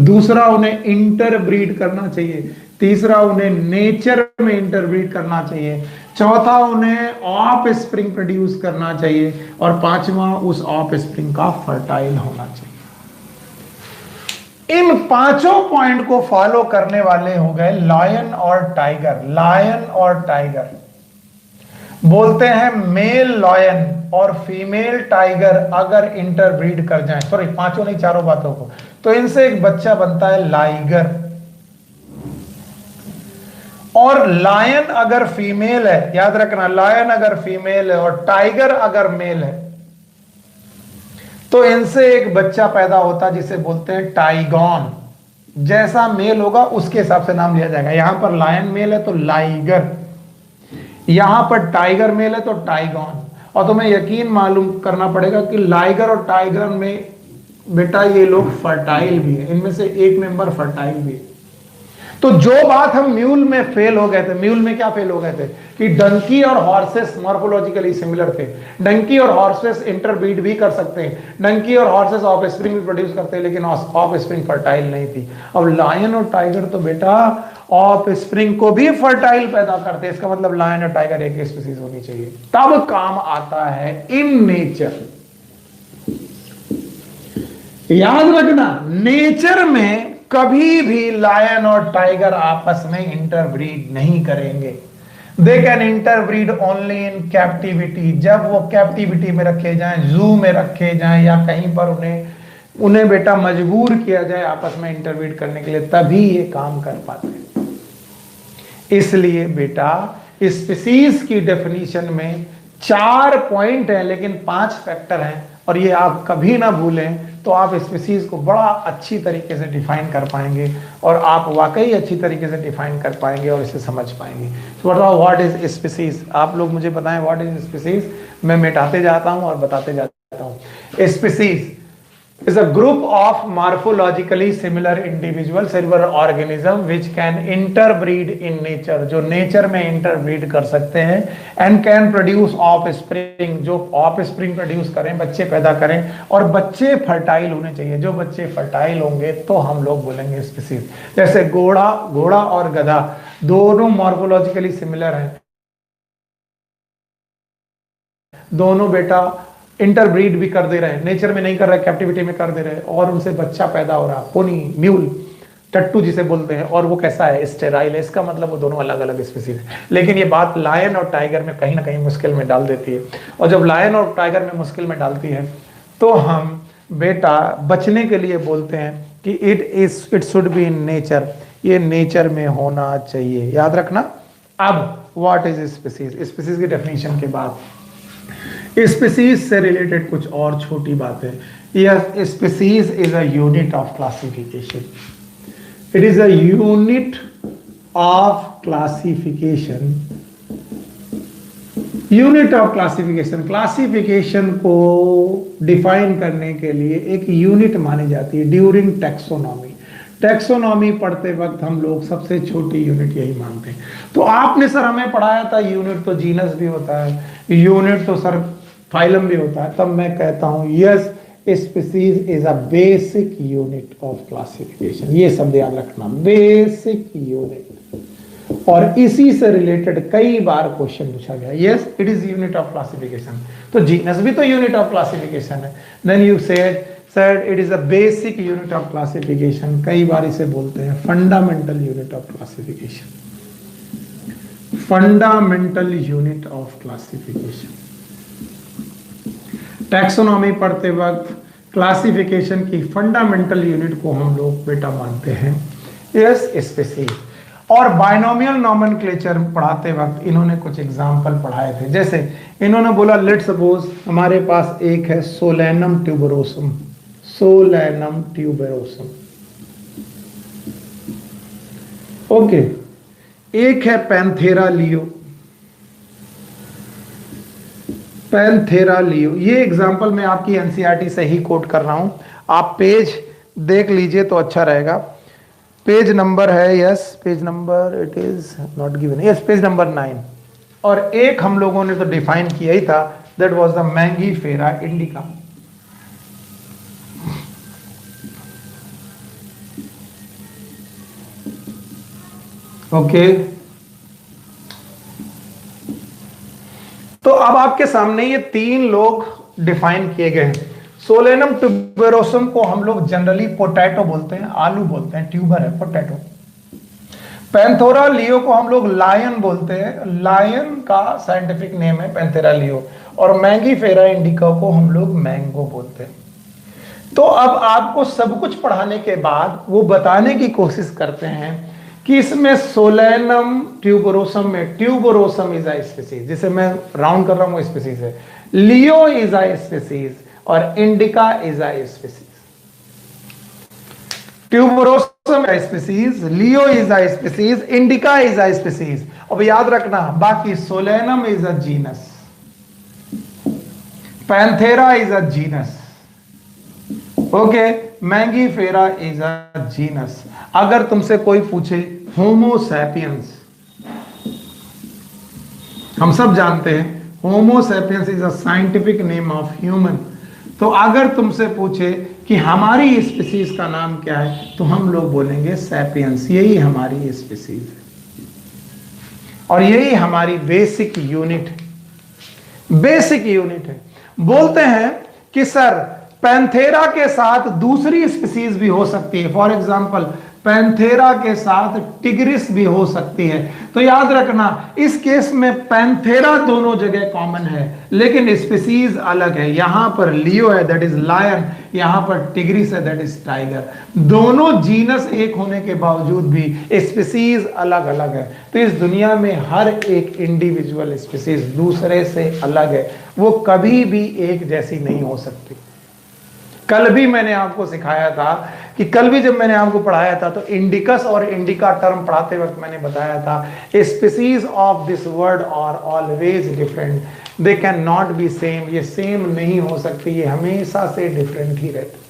दूसरा, उन्हें इंटरब्रीड करना चाहिए। तीसरा, उन्हें नेचर में इंटरब्रीड करना चाहिए। चौथा, उन्हें ऑफ स्प्रिंग प्रोड्यूस करना चाहिए। और पांचवा, उस ऑफ स्प्रिंग का फर्टाइल होना चाहिए। इन पांचों पॉइंट को फॉलो करने वाले हो गए लायन और टाइगर। लायन और टाइगर बोलते हैं मेल लायन और फीमेल टाइगर अगर इंटरब्रीड कर जाएं, सॉरी पांचों नहीं चारों बातों को, तो इनसे एक बच्चा बनता है लाइगर। और लायन अगर फीमेल है, याद रखना लायन अगर फीमेल है और टाइगर अगर मेल है, तो इनसे एक बच्चा पैदा होता है जिसे बोलते हैं टाइगॉन। जैसा मेल होगा उसके हिसाब से नाम लिया जाएगा। यहां पर लायन मेल है तो लाइगर, यहां पर टाइगर मेल है तो टाइगॉन। और तुम्हें यकीन मालूम करना पड़ेगा कि लाइगर और टाइगर में बेटा ये लोग फर्टाइल भी है, इनमें से एक मेंबर फर्टाइल भी है। तो जो बात हम म्यूल में फेल हो गए थे, म्यूल में क्या फेल हो गए थे कि डंकी और हॉर्सेस मॉर्फोलॉजिकली सिमिलर थे। डंकी और हॉर्सेस इंटरब्रीड भी कर सकते हैं, डंकी और हॉर्सेस ऑफ स्प्रिंग भी प्रोड्यूस करते हैं, लेकिन ऑफ स्प्रिंग फर्टाइल नहीं थी। अब लायन और टाइगर तो बेटा ऑफ स्प्रिंग को भी फर्टाइल पैदा करते हैं, इसका मतलब लायन और टाइगर एक ही स्पीसीज होनी चाहिए, तब काम आता है इन नेचर। याद रखना नेचर में कभी भी लायन और टाइगर आपस में इंटरब्रीड नहीं करेंगे। They can interbreed only in captivity, जब वो कैप्टिविटी में रखे जाएं, जू में रखे जाएं या कहीं पर उन्हें बेटा मजबूर किया जाए आपस में इंटरब्रीड करने के लिए, तभी ये काम कर पाते हैं। इसलिए बेटा स्पीसीज की डेफिनेशन में 4 पॉइंट है लेकिन 5 फैक्टर हैं, और ये आप कभी ना भूलें, तो आप स्पीसीज को बड़ा अच्छी तरीके से डिफाइन कर पाएंगे और आप वाकई अच्छी तरीके से डिफाइन कर पाएंगे और इसे समझ पाएंगे। तो बताओ व्हाट इज स्पीसीज, आप लोग मुझे बताएं व्हाट इज स्पीसीज। मैं मिटाते जाता हूं और बताते जाता हूं। Species is a group of morphologically similar individual cellular organism which can interbreed in nature, जो नेचर में इंटरब्रीड कर सकते हैं, and can produce offspring, जो offspring प्रोड्यूस करें, बच्चे पैदा करें, और बच्चे फर्टाइल होने चाहिए। जो बच्चे फर्टाइल होंगे तो हम लोग बोलेंगे स्पीसीज। जैसे घोड़ा और गधा दोनों मॉर्फोलॉजिकली सिमिलर हैं, दोनों बेटा इंटरब्रीड भी कर दे रहे हैं, नेचर में नहीं कर रहे, कैप्टिविटी में कर दे रहे हैं, और उनसे बच्चा पैदा हो रहा, पोनी, म्यूल, टट्टू जिसे बोलते हैं, और वो कैसा है, स्टेराइल है। इसका मतलब वो दोनों अलग अलग स्पीसीज है। लेकिन ये बात लायन और टाइगर में कहीं ना कहीं मुश्किल में डाल देती है, और जब लायन और टाइगर में मुश्किल में डालती है तो हम बेटा बचने के लिए बोलते हैं कि it should be in nature, ये नेचर में होना चाहिए। याद रखना। अब व्हाट इज स्पीसीज, स्पीसीज की डेफिनेशन के बाद स्पीसीज से रिलेटेड कुछ और छोटी बातें। यह species is a unit of classification, it is a unit of classification unit of classification, classification को डिफाइन करने के लिए एक यूनिट मानी जाती है ड्यूरिंग टैक्सोनॉमी। टैक्सोनॉमी पढ़ते वक्त हम लोग सबसे छोटी यूनिट यही मानते हैं। तो आपने सर हमें पढ़ाया था यूनिट तो जीनस भी होता है, यूनिट तो सर फाइलम भी होता है। तब मैं कहता हूं yes, species is a basic unit of classification. ये शब्द याद रखना, बेसिक यूनिट। और इसी से रिलेटेड कई बार क्वेश्चन पूछा गया। Yes, it is unit of classification. तो जीनस भी तो यूनिट ऑफ क्लासिफिकेशन है। Then you said it is a basic unit of classification। कई बार इसे बोलते हैं fundamental unit of classification, fundamental unit of classification. Taxonomy पढ़ते वक्त क्लासिफिकेशन की फंडामेंटल यूनिट को हम लोग बेटा मानते हैं यस स्पीसीज। और बाइनोमियल नॉमेनक्लेचर पढ़ाते वक्त इन्होंने कुछ एग्जाम्पल पढ़ाए थे। जैसे इन्होंने बोला लेट सपोज हमारे पास एक है Solanum tuberosum, Solanum tuberosum, okay. एक है पैंथेरा लियो, पैंथेरा लियो। ये एग्जाम्पल मैं आपकी एनसीईआरटी से ही कोट कर रहा हूं, आप पेज देख लीजिए तो अच्छा रहेगा। पेज नंबर है yes, page number it is not given, yes page number 9। और एक हम लोगों ने तो डिफाइन किया ही था, that was the Mangifera indica. Okay तो अब आपके सामने ये तीन लोग डिफाइन किए गए हैं। सोलेनम ट्यूबरोसम को हम लोग जनरली पोटैटो बोलते हैं, आलू बोलते हैं, ट्यूबर है पोटैटो। पैंथेरा लियो को हम लोग लायन बोलते हैं, लायन का साइंटिफिक नेम है पैंथेरा लियो। और मैंगीफेरा इंडिका को हम लोग मैंगो बोलते हैं। तो अब आपको सब कुछ पढ़ाने के बाद वो बताने की कोशिश करते हैं कि इसमें सोलेनम ट्यूबरोसम में ट्यूबरोसम इज अ स्पीसीज, जिसे मैं राउंड कर रहा हूं वो स्पीसीज है, लियो इज अ स्पीसीज और indica is a species. Tuberosum species, Leo is a species, indica is a species. अब याद रखना बाकी Solanum is a genus, Panthera is a genus, okay, Mangifera is a genus. अगर तुमसे कोई पूछे होमो सैपियंस, हम सब जानते हैं Homo sapiens is a scientific name of human. तो अगर तुमसे पूछे कि हमारी स्पीसीज का नाम क्या है तो हम लोग बोलेंगे सैपियंस, यही हमारी स्पीसीज है और यही हमारी बेसिक यूनिट है, बेसिक यूनिट है। बोलते हैं कि सर पैंथेरा के साथ दूसरी स्पीसीज भी हो सकती है, फॉर एग्जाम्पल पैंथेरा के साथ टिग्रिस भी हो सकती है। तो याद रखना इस केस में पैंथेरा दोनों जगह कॉमन है लेकिन स्पीसीज अलग है। यहां पर लियो है दैट इज लायन, यहां पर टिग्रिस है दैट इज टाइगर। दोनों जीनस एक होने के बावजूद भी स्पीसीज अलग अलग है। तो इस दुनिया में हर एक इंडिविजुअल स्पीसीज दूसरे से अलग है, वो कभी भी एक जैसी नहीं हो सकती। कल भी मैंने आपको सिखाया था कि कल भी जब मैंने आपको पढ़ाया था तो इंडिकस और इंडिका टर्म पढ़ाते वक्त मैंने बताया था species of this word are always different, they can not be same. ये सेम नहीं हो सकती, ये हमेशा से डिफरेंट ही रहती।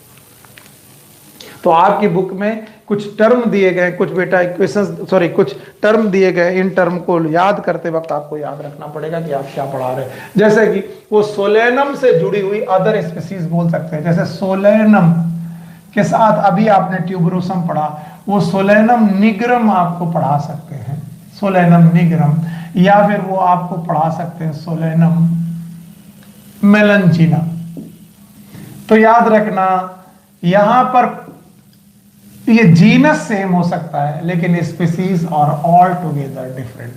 तो आपकी बुक में कुछ टर्म दिए गए, कुछ बेटा इक्वेशंस सॉरी कुछ टर्म दिए गए, इन टर्म को याद करते वक्त आपको याद रखना पड़ेगा कि आप क्या पढ़ा रहे हैं। जैसे कि वो सोलेनम से जुड़ी हुई अदर स्पीसीज बोल सकते हैं, जैसे सोलेनम के साथ अभी आपने ट्यूबरोसम पढ़ा, वो सोलेनम निग्रम आपको पढ़ा सकते हैं, सोलेनम निग्रम, या फिर वो आपको पढ़ा सकते हैं सोलेनम मेलनचिना। तो याद रखना यहां पर ये जीनस सेम हो सकता है लेकिन स्पीसीज और ऑल टुगेदर डिफरेंट,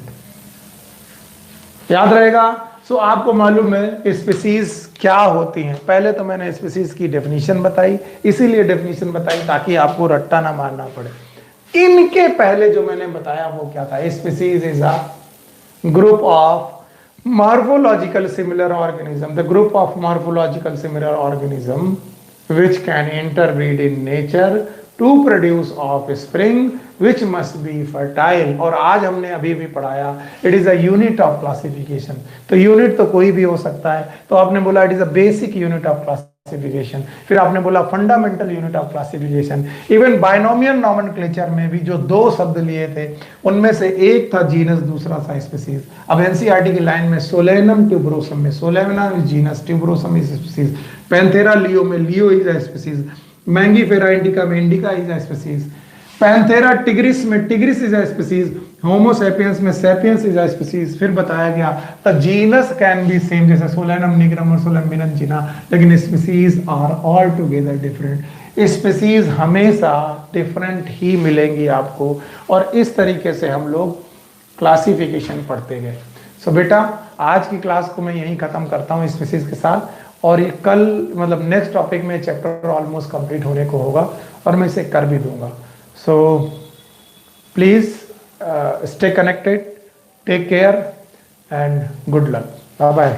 याद रहेगा। सो आपको मालूम है स्पीसीज क्या होती हैं। पहले तो मैंने स्पीसीज की डेफिनेशन बताई, इसीलिए डेफिनेशन बताई ताकि आपको रट्टा ना मारना पड़े। इनके पहले जो मैंने बताया वो क्या था, species is a group of morphological similar organism, the group of morphological similar organism which can interbreed in nature to produce offspring which must be fertile. और आज हमने अभी भी पढ़ाया it is a unit of classification. तो unit तो कोई भी हो सकता है, तो आपने बोला it is a basic unit of classification, फिर आपने बोला fundamental unit of classification. Even binomial nomenclature में भी जो दो शब्द लिए थे उनमें से एक था जीनस, दूसरा था स्पीसीज। अब एनसीईआरटी की लाइन में सोलेनम ट्यूबरोसम में Solanum is genus, tuberosum is species, Panthera leo में leo is a species, Mangifera indica में indica is a species, Panthera tigris में tigris is a species, Homo sapiens में sapiens is a species. फिर बताया गया the genus can be same, जैसे Solanum nigrum और सोलेम बिनंचिना, लेकिन species are all together different. Species हमेशा डिफरेंट ही मिलेंगी आपको, और इस तरीके से हम लोग क्लासिफिकेशन पढ़ते गए। सो बेटा आज की क्लास को मैं यहीं खत्म करता हूँ स्पीसीज के साथ, और ये कल मतलब नेक्स्ट टॉपिक में चैप्टर ऑलमोस्ट कंप्लीट होने को होगा और मैं इसे कर भी दूंगा। So please stay connected, take care and good luck, bye bye.